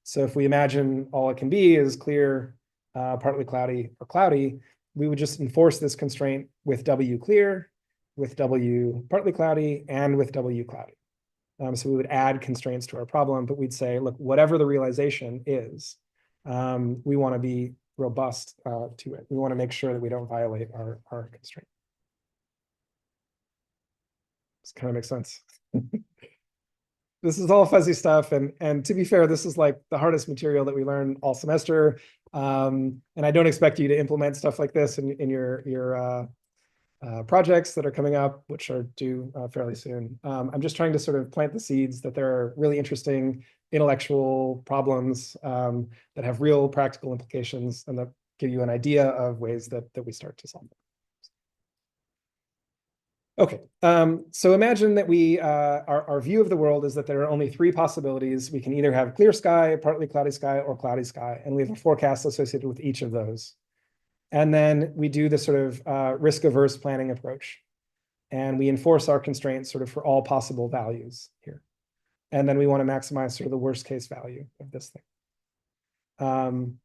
So if we imagine all it can be is clear, partly cloudy, or cloudy, we would just enforce this constraint with W clear, with W partly cloudy, and with W cloudy. So we would add constraints to our problem, but we'd say, look, whatever the realization is, we want to be robust to it. We want to make sure that we don't violate our constraint. This kind of makes sense. This is all fuzzy stuff, and to be fair, this is like the hardest material that we learn all semester. And I don't expect you to implement stuff like this in your projects that are coming up, which are due fairly soon. I'm just trying to sort of plant the seeds that there are really interesting intellectual problems that have real practical implications and that give you an idea of ways that we start to solve them. Okay, so imagine that our view of the world is that there are only three possibilities. We can either have clear sky, partly cloudy sky, or cloudy sky, and we have a forecast associated with each of those. And then we do this sort of risk-averse planning approach. And we enforce our constraints sort of for all possible values here. And then we want to maximize sort of the worst case value of this thing.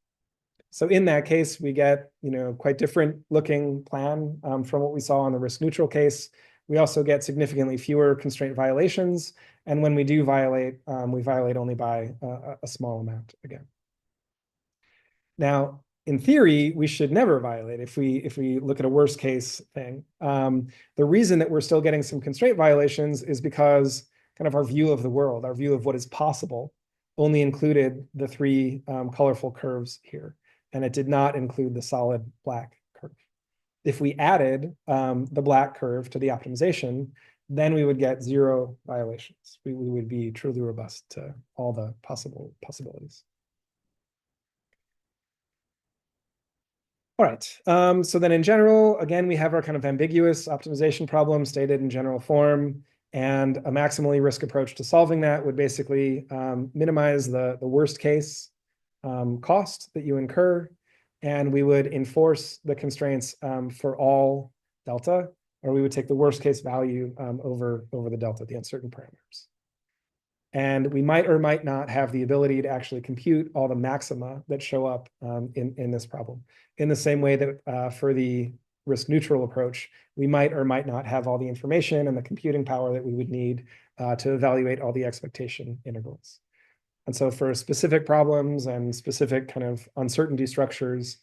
So in that case, we get quite different looking plan from what we saw in the risk neutral case. We also get significantly fewer constraint violations. And when we do violate, we violate only by a small amount again. Now, in theory, we should never violate if we look at a worst case thing. The reason that we're still getting some constraint violations is because kind of our view of the world, our view of what is possible, only included the three colorful curves here. And it did not include the solid black curve. If we added the black curve to the optimization, then we would get zero violations. We would be truly robust to all the possibilities. All right, so then in general, again, we have our kind of ambiguous optimization problem stated in general form, and a maximally risk approach to solving that would basically minimize the worst case cost that you incur, and we would enforce the constraints for all delta, or we would take the worst case value over the delta, the uncertain parameters. And we might or might not have the ability to actually compute all the maxima that show up in this problem. In the same way that for the risk neutral approach, we might or might not have all the information and the computing power that we would need to evaluate all the expectation intervals. And so for specific problems and specific kind of uncertainty structures,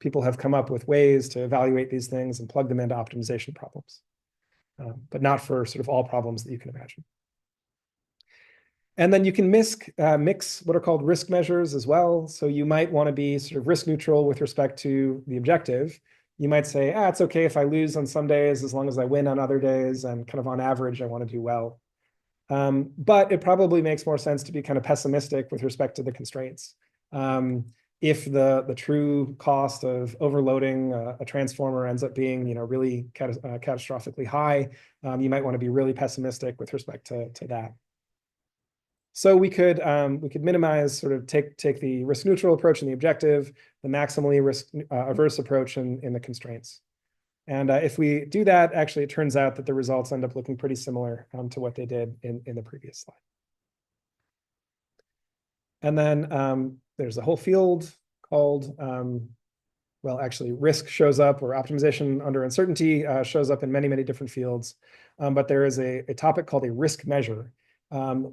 people have come up with ways to evaluate these things and plug them into optimization problems, but not for sort of all problems that you can imagine. And then you can mix what are called risk measures as well. So you might want to be sort of risk neutral with respect to the objective. You might say, it's okay if I lose on some days as long as I win on other days, and kind of on average, I want to do well. But it probably makes more sense to be kind of pessimistic with respect to the constraints. if the true cost of overloading a transformer ends up being, really catastrophically high, you might want to be really pessimistic with respect to that. So we could minimize, sort of take the risk neutral approach in the objective, the maximally risk averse approach in the constraints. And if we do that, actually, it turns out that the results end up looking pretty similar to what they did in the previous slide. And then there's a whole field called, well, actually, risk shows up, or optimization under uncertainty shows up in many, many different fields. But there is a topic called a risk measure.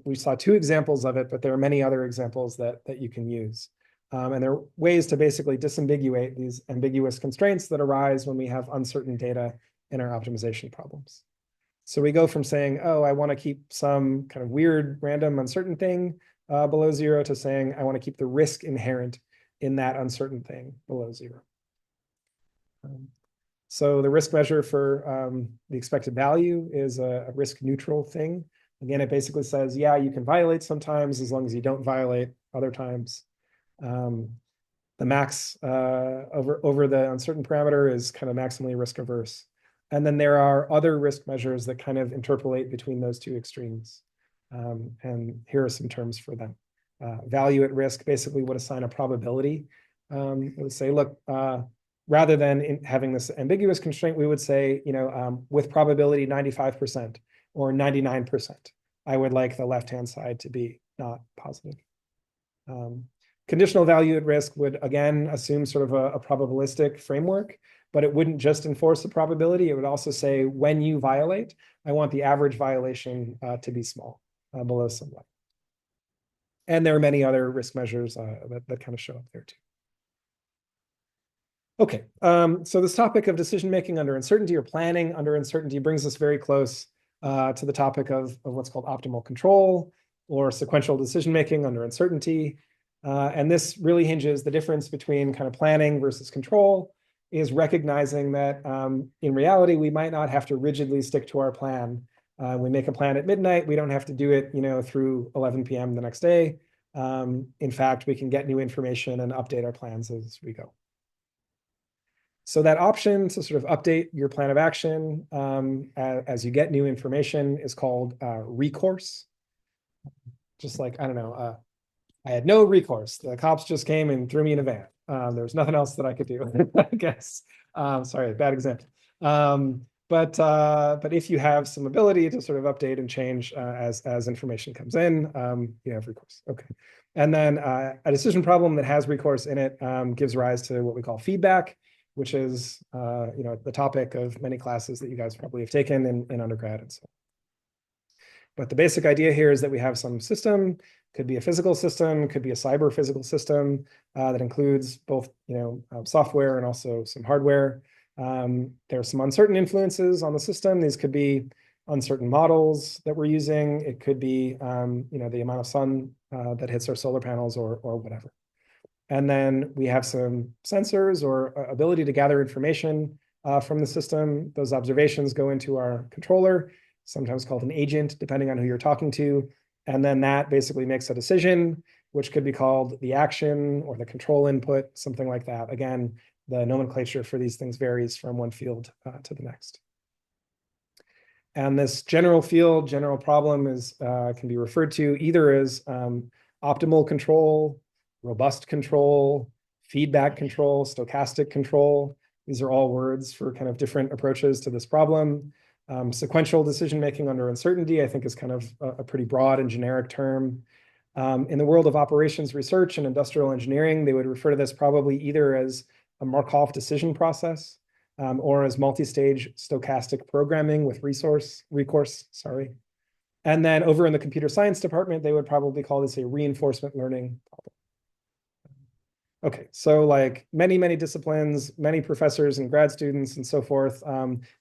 We saw 2 examples of it, but there are many other examples that you can use. And there are ways to basically disambiguate these ambiguous constraints that arise when we have uncertain data in our optimization problems. So we go from saying, oh, I want to keep some kind of weird, random, uncertain thing below 0 to saying, I want to keep the risk inherent in that uncertain thing below 0. So the risk measure for the expected value is a risk neutral thing. Again, it basically says, yeah, you can violate sometimes as long as you don't violate other times. The max over the uncertain parameter is kind of maximally risk averse. And then there are other risk measures that kind of interpolate between those 2 extremes. And here are some terms for them. Value at risk basically would assign a probability. It would say, look, rather than having this ambiguous constraint, we would say, with probability 95% or 99%, I would like the left-hand side to be not positive. Conditional value at risk would, again, assume sort of a probabilistic framework, but it wouldn't just enforce the probability. It would also say, when you violate, I want the average violation to be small, below some level. And there are many other risk measures that kind of show up there too. Okay, so this topic of decision-making under uncertainty, or planning under uncertainty, brings us very close to the topic of what's called optimal control, or sequential decision-making under uncertainty. And this really hinges the difference between kind of planning versus control, is recognizing that in reality, we might not have to rigidly stick to our plan. We make a plan at midnight. We don't have to do it, through 11 p.m. the next day. In fact, we can get new information and update our plans as we go. So that option to sort of update your plan of action as you get new information is called recourse. Just like, I don't know, I had no recourse. The cops just came and threw me in a van. There was nothing else that I could do, I guess. Sorry, bad example. But if you have some ability to sort of update and change as information comes in, you have recourse. Okay. And then a decision problem that has recourse in it gives rise to what we call feedback, which is the topic of many classes that you guys probably have taken in undergrad and so on. But the basic idea here is that we have some system, could be a physical system, could be a cyber physical system that includes both software and also some hardware. There are some uncertain influences on the system. These could be uncertain models that we're using. It could be the amount of sun that hits our solar panels or whatever. And then we have some sensors or ability to gather information from the system. Those observations go into our controller, sometimes called an agent, depending on who you're talking to. And then that basically makes a decision, which could be called the action or the control input, something like that. Again, the nomenclature for these things varies from one field to the next. And this general field, general problem can be referred to either as optimal control, robust control, feedback control, stochastic control. These are all words for kind of different approaches to this problem. Sequential decision-making under uncertainty, I think, is kind of a pretty broad and generic term. In the world of operations research and industrial engineering, they would refer to this probably either as a Markov decision process or as multi-stage stochastic programming with recourse. And then over in the computer science department, they would probably call this a reinforcement learning problem. Okay, so like many, many disciplines, many professors and grad students and so forth,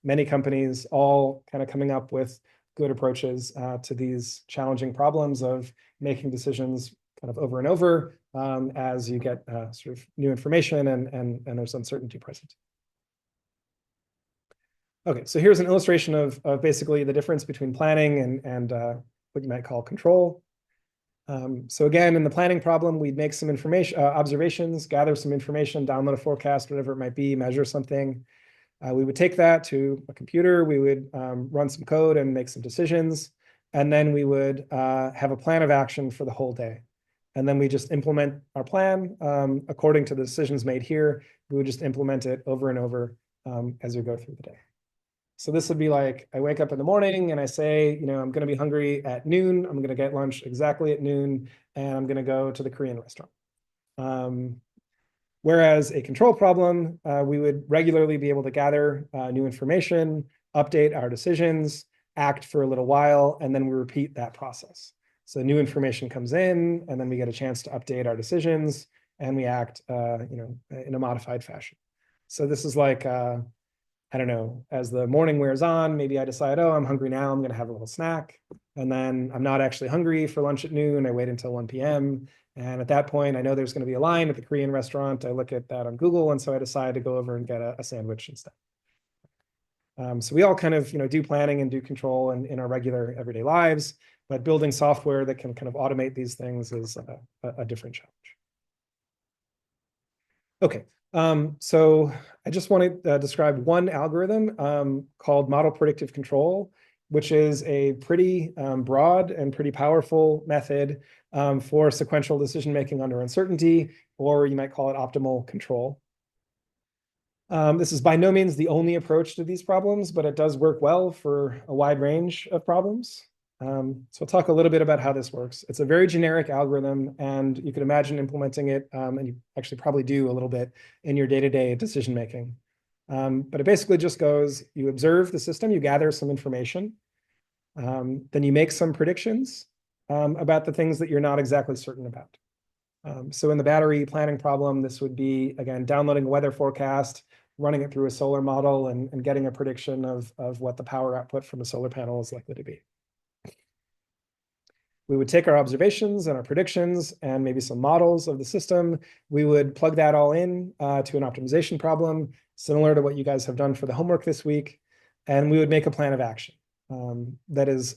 many companies all kind of coming up with good approaches to these challenging problems of making decisions kind of over and over as you get sort of new information and there's uncertainty present. Okay, so here's an illustration of basically the difference between planning and what you might call control. So again, in the planning problem, we'd make some information, observations, gather some information, download a forecast, whatever it might be, measure something. We would take that to a computer, we would run some code and make some decisions, and then we would have a plan of action for the whole day. And then we just implement our plan according to the decisions made here. We would just implement it over and over as we go through the day. So this would be like, I wake up in the morning and I say, I'm going to be hungry at noon. I'm going to get lunch exactly at noon, and I'm going to go to the Korean restaurant. Whereas a control problem, we would regularly be able to gather new information, update our decisions, act for a little while, and then we repeat that process. So new information comes in, and then we get a chance to update our decisions, and we act, in a modified fashion. So this is like, I don't know, as the morning wears on, maybe I decide, oh, I'm hungry now, I'm going to have a little snack. And then I'm not actually hungry for lunch at noon. I wait until 1 p.m. And at that point, I know there's going to be a line at the Korean restaurant. I look at that on Google. And so I decide to go over and get a sandwich instead. So we all kind of, do planning and do control in our regular everyday lives, but building software that can kind of automate these things is a different challenge. Okay. So I just want to describe one algorithm called model predictive control, which is a pretty broad and pretty powerful method for sequential decision-making under uncertainty, or you might call it optimal control. This is by no means the only approach to these problems, but it does work well for a wide range of problems. So I'll talk a little bit about how this works. It's a very generic algorithm, and you can imagine implementing it, and you actually probably do a little bit in your day-to-day decision-making. But it basically just goes, you observe the system, you gather some information, then you make some predictions about the things that you're not exactly certain about. So in the battery planning problem, this would be, again, downloading a weather forecast, running it through a solar model, and getting a prediction of what the power output from a solar panel is likely to be. We would take our observations and our predictions and maybe some models of the system. We would plug that all in to an optimization problem, similar to what you guys have done for the homework this week. And we would make a plan of action that is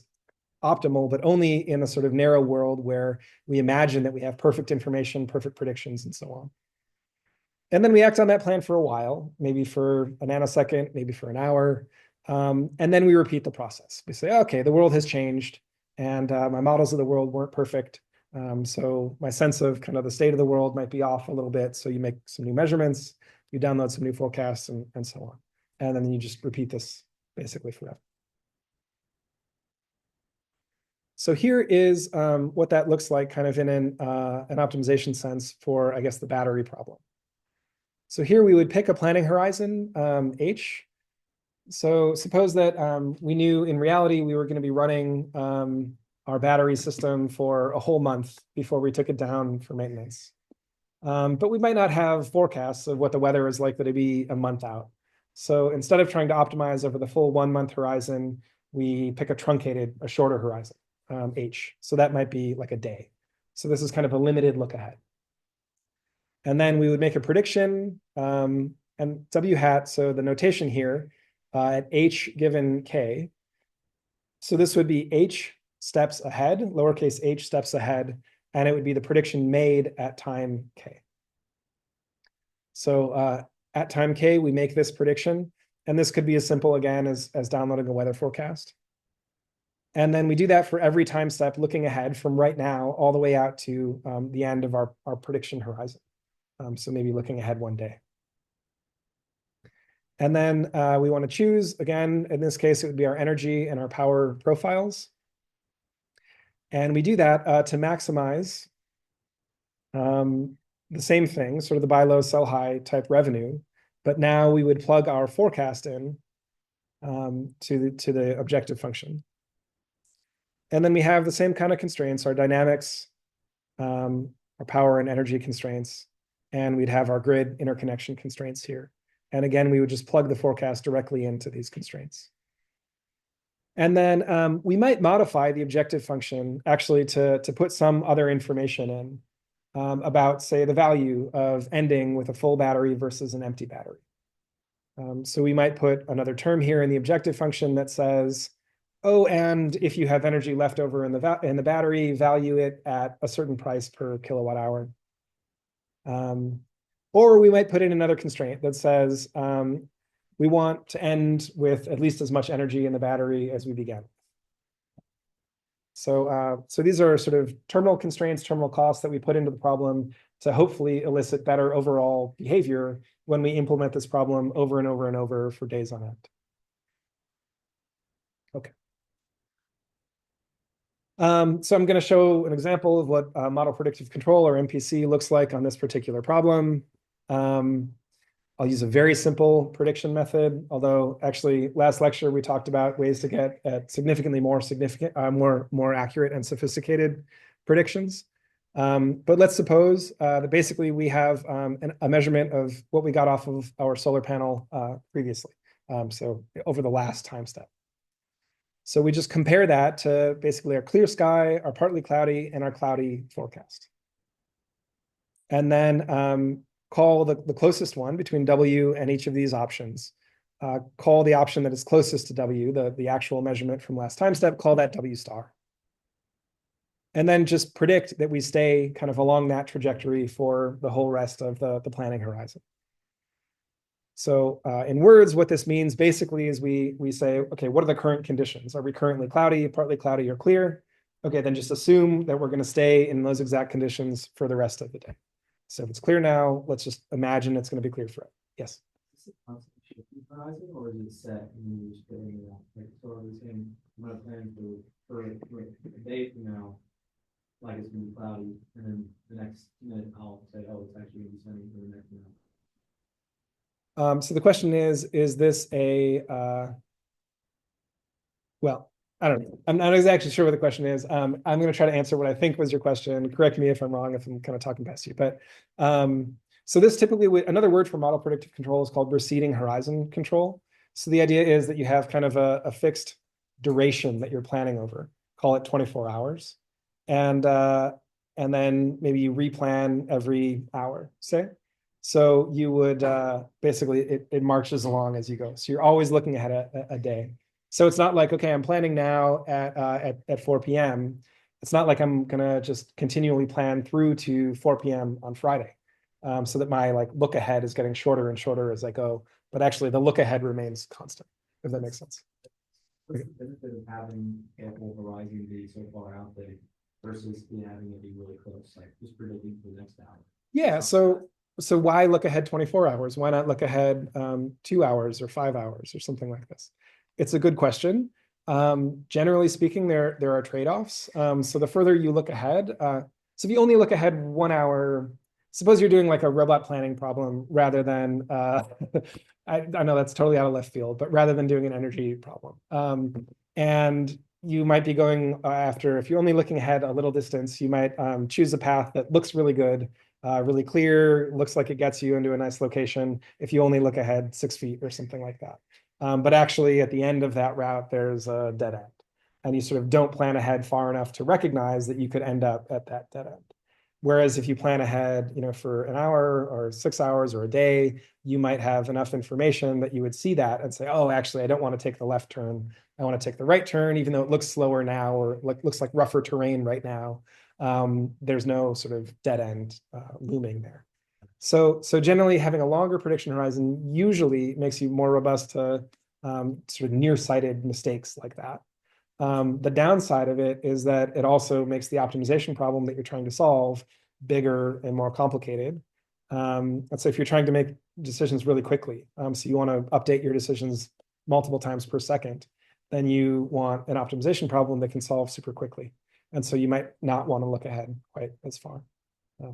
optimal, but only in a sort of narrow world where we imagine that we have perfect information, perfect predictions, and so on. And then we act on that plan for a while, maybe for a nanosecond, maybe for an hour. And then we repeat the process. We say, okay, the world has changed, and my models of the world weren't perfect. So my sense of kind of the state of the world might be off a little bit. So you make some new measurements, you download some new forecasts, and so on. And then you just repeat this basically forever. So here is what that looks like kind of in an optimization sense for, I guess, the battery problem. So here we would pick a planning horizon, H. So suppose that we knew in reality we were going to be running our battery system for a whole month before we took it down for maintenance. But we might not have forecasts of what the weather is likely to be a month out. So instead of trying to optimize over the full 1 month horizon, we pick a shorter horizon, H. So that might be like a day. So this is kind of a limited look ahead. And then we would make a prediction and W hat, so the notation here at H given K. So this would be H steps ahead, lowercase h steps ahead, and it would be the prediction made at time K. So at time K, we make this prediction, and this could be as simple again as downloading a weather forecast. And then we do that for every time step looking ahead from right now all the way out to the end of our prediction horizon. So maybe looking ahead 1 day. And then we want to choose, again, in this case, it would be our energy and our power profiles. And we do that to maximize the same thing, sort of the buy low, sell high type revenue. But now we would plug our forecast in to the objective function. And then we have the same kind of constraints, our dynamics, our power and energy constraints, and we'd have our grid interconnection constraints here. And again, we would just plug the forecast directly into these constraints. And then we might modify the objective function actually to put some other information in about, say, the value of ending with a full battery versus an empty battery. So we might put another term here in the objective function that says, oh, and if you have energy left over in the battery, value it at a certain price per kilowatt hour. Or we might put in another constraint that says we want to end with at least as much energy in the battery as we began. So these are sort of terminal constraints, terminal costs that we put into the problem to hopefully elicit better overall behavior when we implement this problem over and over and over for days on end. Okay. So I'm going to show an example of what model predictive control, or MPC, looks like on this particular problem. I'll use a very simple prediction method, although actually last lecture we talked about ways to get at significantly more more accurate and sophisticated predictions. But let's suppose that basically we have a measurement of what we got off of our solar panel previously, so over the last time step. So we just compare that to basically our clear sky, our partly cloudy, and our cloudy forecast. And then call the closest one between W and each of these options. Call the option that is closest to W, the actual measurement from last time step, call that W star. And then just predict that we stay kind of along that trajectory for the whole rest of the planning horizon. So in words, what this means basically is we say, okay, what are the current conditions? Are we currently cloudy, partly cloudy, or clear? Okay, then just assume that we're going to stay in those exact conditions for the rest of the day. So if it's clear now, let's just imagine it's going to be clear forever. Yes? Is it constant shifting horizon, or is it set and you're just figuring it out? Like, so are we saying, I'm gonna plan for a day from now, like it's gonna be cloudy, and then the next minute I'll say, oh, it's actually gonna be sunny for the next minute. So the question is this a, well, I don't know. I'm not exactly sure what the question is. I'm going to try to answer what I think was your question. Correct me if I'm wrong, if I'm kind of talking past you. But so this typically, another word for model predictive control is called receding horizon control. So the idea is that you have kind of a fixed duration that you're planning over, call it 24 hours. And then maybe you replan every hour, say. So you would basically, it marches along as you go. So you're always looking ahead a day. So it's not like, okay, I'm planning now at 4 p.m. It's not like I'm gonna just continually plan through to 4 p.m. on Friday, so that my look ahead is getting shorter and shorter as I go. But actually, the look ahead remains constant, if that makes sense. What's the benefit of having the whole horizon be so far out there versus having it be really close, like just predicting for the next hour? Yeah. So why look ahead 24 hours? Why not look ahead 2 hours or 5 hours or something like this? It's a good question. Generally speaking, there are trade-offs. So the further you look ahead, so if you only look ahead 1 hour, suppose you're doing like a robot planning problem rather than, I know that's totally out of left field, but rather than doing an energy problem. And you might be going after, if you're only looking ahead a little distance, you might choose a path that looks really good, really clear, looks like it gets you into a nice location if you only look ahead 6 feet or something like that. But actually at the end of that route, there's a dead end. And you sort of don't plan ahead far enough to recognize that you could end up at that dead end. Whereas if you plan ahead, for an hour or 6 hours or a day, you might have enough information that you would see that and say, oh, actually, I don't want to take the left turn. I want to take the right turn, even though it looks slower now or looks like rougher terrain right now. There's no sort of dead end looming there. So generally having a longer prediction horizon usually makes you more robust to sort of nearsighted mistakes like that. The downside of it is that it also makes the optimization problem that you're trying to solve bigger and more complicated. Let's say if you're trying to make decisions really quickly, so you want to update your decisions multiple times per second, then you want an optimization problem that can solve super quickly. And so you might not want to look ahead quite as far.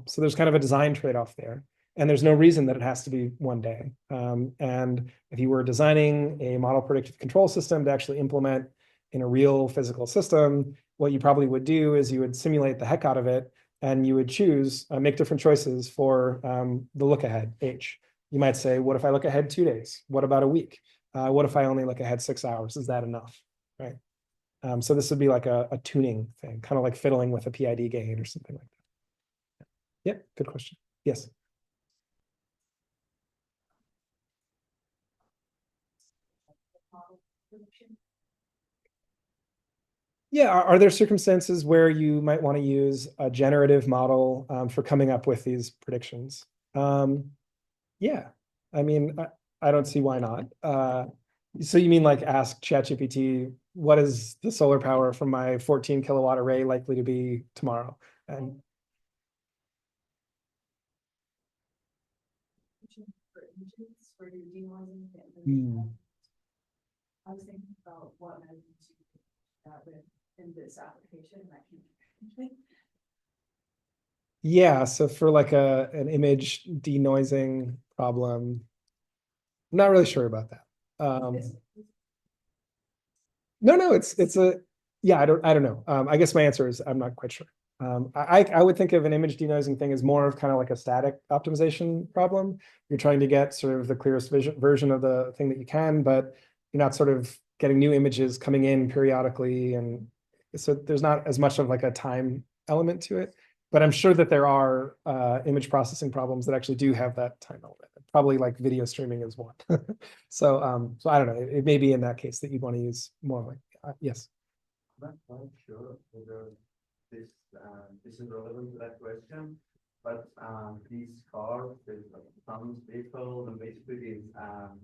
So there's kind of a design trade-off there. And there's no reason that it has to be 1 day. And if you were designing a model predictive control system to actually implement in a real physical system, what you probably would do is you would simulate the heck out of it, and you would choose, make different choices for the look ahead H. You might say, what if I look ahead 2 days? What about a week? What if I only look ahead 6 hours? Is that enough? Right. So this would be like a tuning thing, kind of like fiddling with a PID gain or something like that. Yeah, good question. Yes. Yeah, are there circumstances where you might want to use a generative model for coming up with these predictions? Yeah, I mean, I don't see why not. So you mean like ask ChatGPT, what is the solar power from my 14 kilowatt array likely to be tomorrow? And For images, for your denoising Hmm. I was thinking about what magnitude that with in this application that can. Yeah, so for like an image denoising problem, I'm not really sure about that. No, no, it's a yeah, I don't know. I guess my answer is I'm not quite sure. I would think of an image denoising thing as more of kind of like a static optimization problem. You're trying to get sort of the clearest version of the thing that you can, but you're not sort of getting new images coming in periodically, and so there's not as much of like a time element to it. But I'm sure that there are image processing problems that actually do have that time element. Probably like video streaming is one. So I don't know. It may be in that case that you'd want to use more like yes. I'm not quite sure whether this, this is relevant to that question, but, these cars, there's like autonomous vehicles, and basically it's,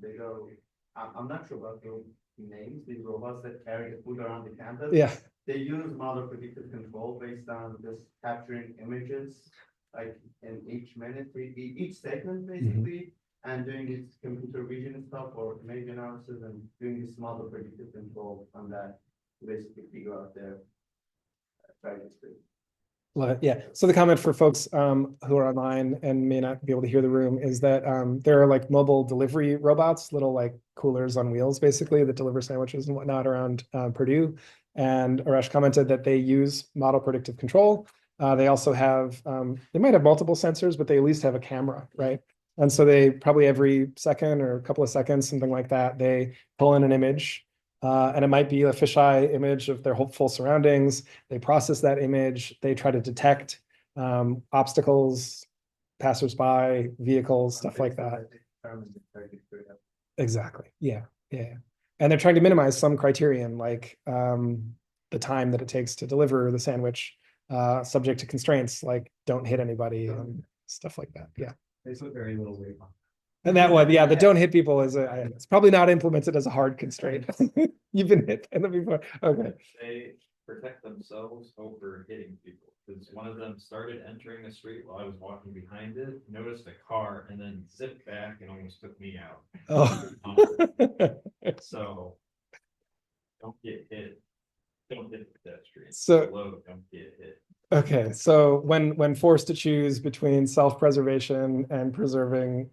they go, I'm not sure about the names, these robots that carry the food around the campus. Yeah. They use model predictive control based on just capturing images, like in each minute, each segment basically, and doing this computer vision stuff or image analysis and doing this model predictive control on that to basically figure out their trajectory. Yeah. So the comment for folks who are online and may not be able to hear the room is that there are like mobile delivery robots, little like coolers on wheels, basically, that deliver sandwiches and whatnot around Purdue. And Arash commented that they use model predictive control. They also have, they might have multiple sensors, but they at least have a camera, right? And so they probably every second or a couple of seconds, something like that, they pull in an image. And it might be a fisheye image of their hopeful surroundings. They process that image. They try to detect obstacles, passersby, vehicles, stuff like that. Exactly. Yeah. Yeah. And they're trying to minimize some criterion, like the time that it takes to deliver the sandwich, subject to constraints, like don't hit anybody and stuff like that. Yeah. They put very little weight on. And that one, yeah, the don't hit people is it's probably not implemented as a hard constraint. You've been hit in the before. Okay. They protect themselves over hitting people, because one of them started entering a street while I was walking behind it, noticed a car, and then zipped back and almost took me out. Oh. So don't get hit. Don't hit the pedestrian. So- Slow, don't get hit. Okay, so when forced to choose between self-preservation and preserving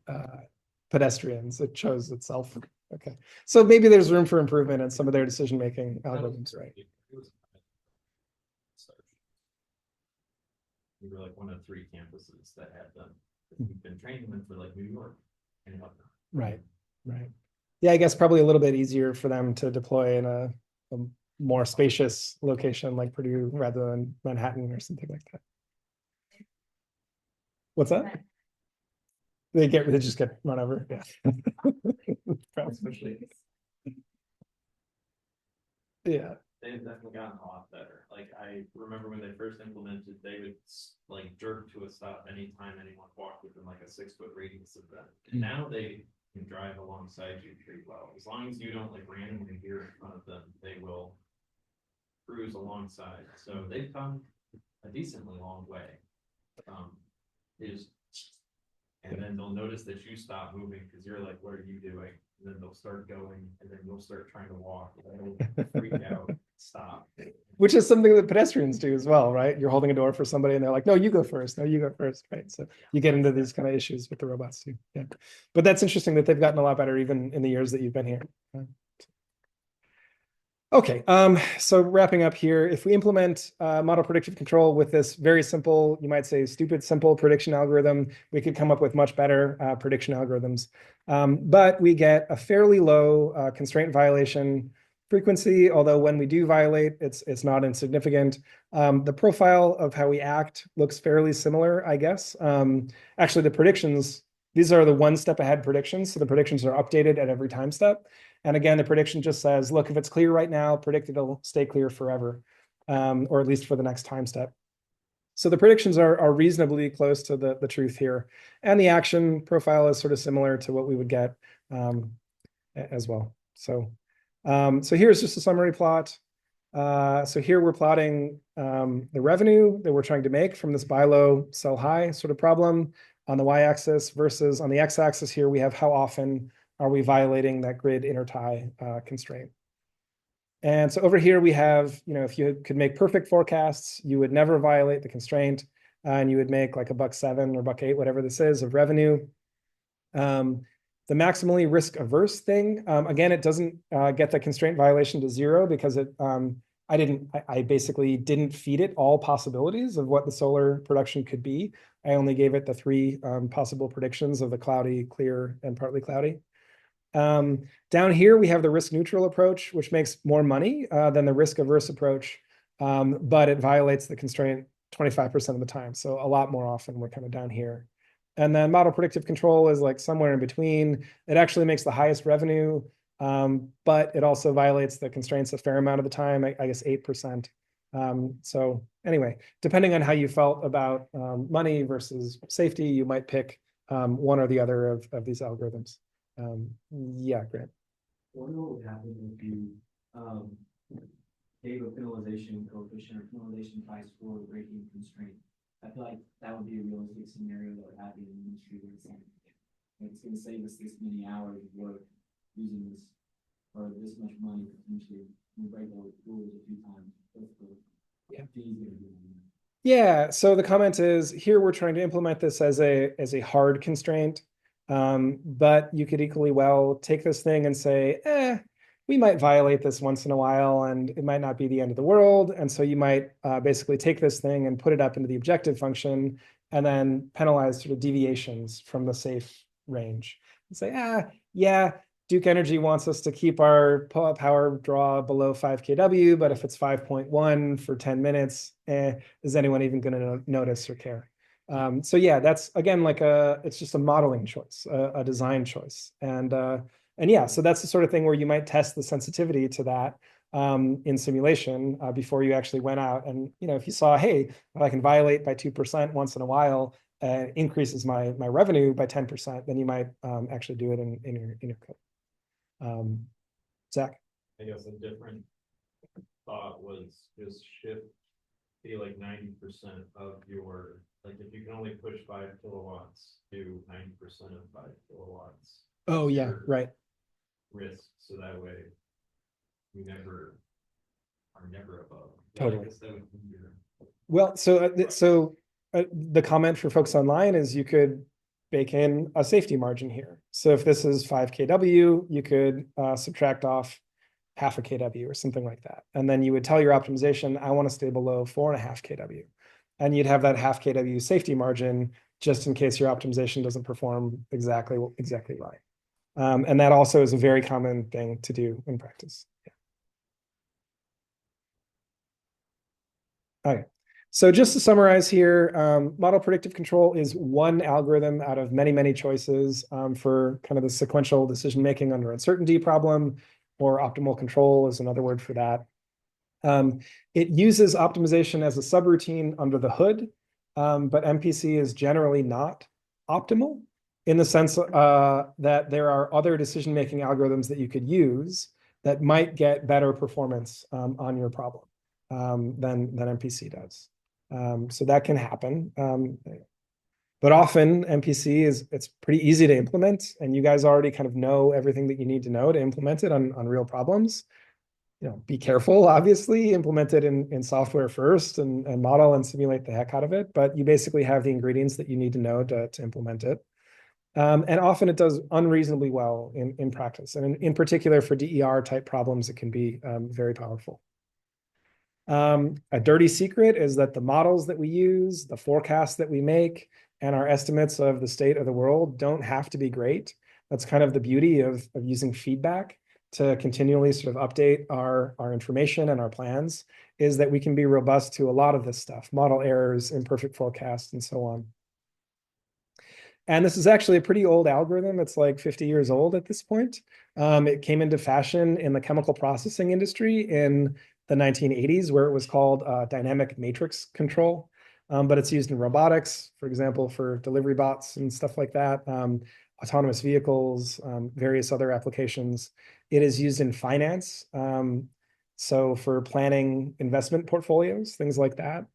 pedestrians, it chose itself. Okay, so maybe there's room for improvement in some of their decision-making algorithms, right? We were like one of 3 campuses that had them. We've been training them for like New York and whatnot. Right, right. Yeah, I guess probably a little bit easier for them to deploy in a more spacious location like Purdue rather than Manhattan or something like that. What's that? They just get run over. Yeah. Especially. Yeah. They've definitely gotten a lot better. Like I remember when they first implemented, they would like jerk to a stop anytime anyone walked within like a 6-foot radius of them. And now they can drive alongside you pretty well. As long as you don't like randomly veer in front of them, they will cruise alongside. So they've come a decently long way. And then they'll notice that you stop moving because you're like, what are you doing? And then they'll start going, and then you'll start trying to walk. And they'll freak out, stop. Which is something that pedestrians do as well, right? You're holding a door for somebody and they're like, no, you go first. No, you go first, right? So you get into these kind of issues with the robots too. Yeah. But that's interesting that they've gotten a lot better even in the years that you've been here. Okay, so wrapping up here, if we implement model predictive control with this very simple, you might say stupid simple prediction algorithm, we could come up with much better prediction algorithms. But we get a fairly low constraint violation frequency, although when we do violate, it's not insignificant. The profile of how we act looks fairly similar, I guess. Actually, the predictions, these are the one step ahead predictions. So the predictions are updated at every time step. And again, the prediction just says, look, if it's clear right now, predict it'll stay clear forever. or at least for the next time step. So the predictions are reasonably close to the truth here. And the action profile is sort of similar to what we would get as well. So, so here's just a summary plot. So here we're plotting the revenue that we're trying to make from this buy low, sell high sort of problem on the y-axis versus on the x-axis here, we have how often are we violating that grid intertie constraint. And so over here we have, if you could make perfect forecasts, you would never violate the constraint, and you would make like $1.07 or $1.08, whatever this is, of revenue. The maximally risk averse thing, again, it doesn't get the constraint violation to 0 because I basically didn't feed it all possibilities of what the solar production could be. I only gave it the 3 possible predictions of the cloudy, clear, and partly cloudy. Down here, we have the risk neutral approach, which makes more money than the risk averse approach, but it violates the constraint 25% of the time. So a lot more often we're kind of down here. And then model predictive control is like somewhere in between. It actually makes the highest revenue, but it also violates the constraints a fair amount of the time, I guess 8%. So anyway, depending on how you felt about money versus safety, you might pick one or the other of these algorithms. Yeah, Grant. I wonder what would happen if you gave a penalization coefficient or penalization price for breaking constraint. I feel like that would be a realistic scenario that would happen in the industry where it's like, it's going to save us this many hours of work using this, or this much money potentially. We break the rules a few times. What's the fees going to be? Yeah, so the comment is here we're trying to implement this as a hard constraint, but you could equally well take this thing and say, we might violate this once in a while and it might not be the end of the world. And so you might basically take this thing and put it up into the objective function and then penalize sort of deviations from the safe range. And say, yeah, Duke Energy wants us to keep our power draw below 5 kW, but if it's 5.1 for 10 minutes, is anyone even going to notice or care? So yeah, that's again like it's just a modeling choice, a design choice, and yeah, so that's the sort of thing where you might test the sensitivity to that in simulation before you actually went out. And if you saw, hey, if I can violate by 2% once in a while, increases my revenue by 10%, then you might actually do it in your code. Zach? I guess a different thought was just be like 90% of your, like if you can only push 5 kilowatts, do 90% of 5 kilowatts. Oh yeah, right. Risk, so that way we never are above. Totally. Yeah, well, so the comment for folks online is you could bake in a safety margin here. So if this is 5 kW, you could subtract off half a kW or something like that. And then you would tell your optimization, I want to stay below 4.5 kW. And you'd have that half kW safety margin just in case your optimization doesn't perform exactly right. And that also is a very common thing to do in practice. Yeah. Okay. So just to summarize here, model predictive control is one algorithm out of many, many choices for kind of the sequential decision-making under uncertainty problem, or optimal control is another word for that. It uses optimization as a subroutine under the hood, but MPC is generally not optimal in the sense that there are other decision-making algorithms that you could use that might get better performance on your problem than MPC does. So that can happen. But often MPC it's pretty easy to implement, and you guys already kind of know everything that you need to know to implement it on real problems. Be careful, obviously, implement it in software first and model and simulate the heck out of it. But you basically have the ingredients that you need to know to implement it. And often it does unreasonably well in practice. And in particular for DER type problems, it can be very powerful. A dirty secret is that the models that we use, the forecasts that we make, and our estimates of the state of the world don't have to be great. That's kind of the beauty of using feedback to continually sort of update our information and our plans, is that we can be robust to a lot of this stuff, model errors, imperfect forecasts, and so on. And this is actually a pretty old algorithm. It's like 50 years old at this point. It came into fashion in the chemical processing industry in the 1980s, where it was called dynamic matrix control. But it's used in robotics, for example, for delivery bots and stuff like that, autonomous vehicles, various other applications. It is used in finance. So for planning investment portfolios, things like that.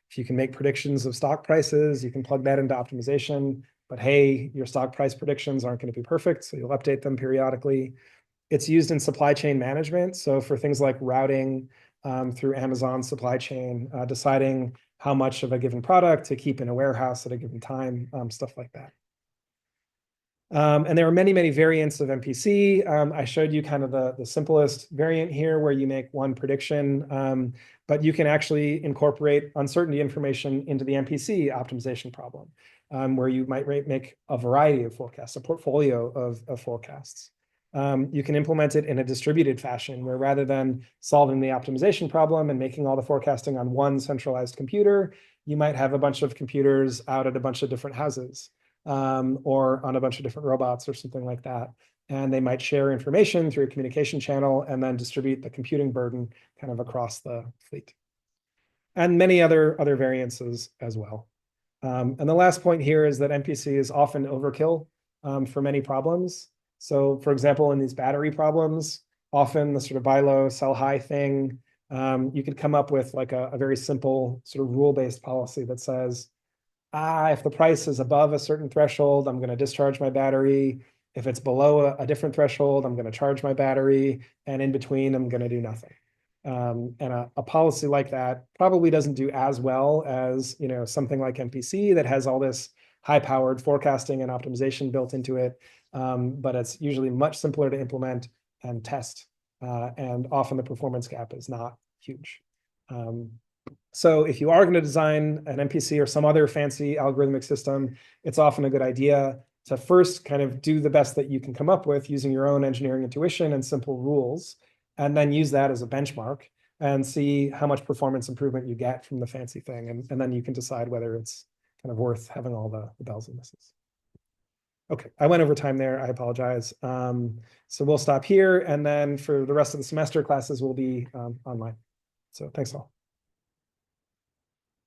If you can make predictions of stock prices, you can plug that into optimization. But hey, your stock price predictions aren't going to be perfect, so you'll update them periodically. It's used in supply chain management. So for things like routing through Amazon supply chain, deciding how much of a given product to keep in a warehouse at a given time, stuff like that. And there are many, many variants of MPC. I showed you kind of the simplest variant here where you make one prediction, but you can actually incorporate uncertainty information into the MPC optimization problem, where you might make a variety of forecasts, a portfolio of forecasts. You can implement it in a distributed fashion where rather than solving the optimization problem and making all the forecasting on one centralized computer, you might have a bunch of computers out at a bunch of different houses. Or on a bunch of different robots or something like that. And they might share information through a communication channel and then distribute the computing burden kind of across the fleet. And many other variances as well. And the last point here is that MPC is often overkill for many problems. So for example, in these battery problems, often the sort of buy low, sell high thing, you could come up with like a very simple sort of rule-based policy that says, if the price is above a certain threshold, I'm going to discharge my battery. If it's below a different threshold, I'm going to charge my battery. And in between, I'm going to do nothing. And a policy like that probably doesn't do as well as something like MPC that has all this high-powered forecasting and optimization built into it. But it's usually much simpler to implement and test. And often the performance gap is not huge. So if you are going to design an MPC or some other fancy algorithmic system, it's often a good idea to first kind of do the best that you can come up with using your own engineering intuition and simple rules, and then use that as a benchmark and see how much performance improvement you get from the fancy thing. And then you can decide whether it's kind of worth having all the bells and whistles. Okay, I went over time there. I apologize. So we'll stop here. And then for the rest of the semester, classes will be online. So thanks all.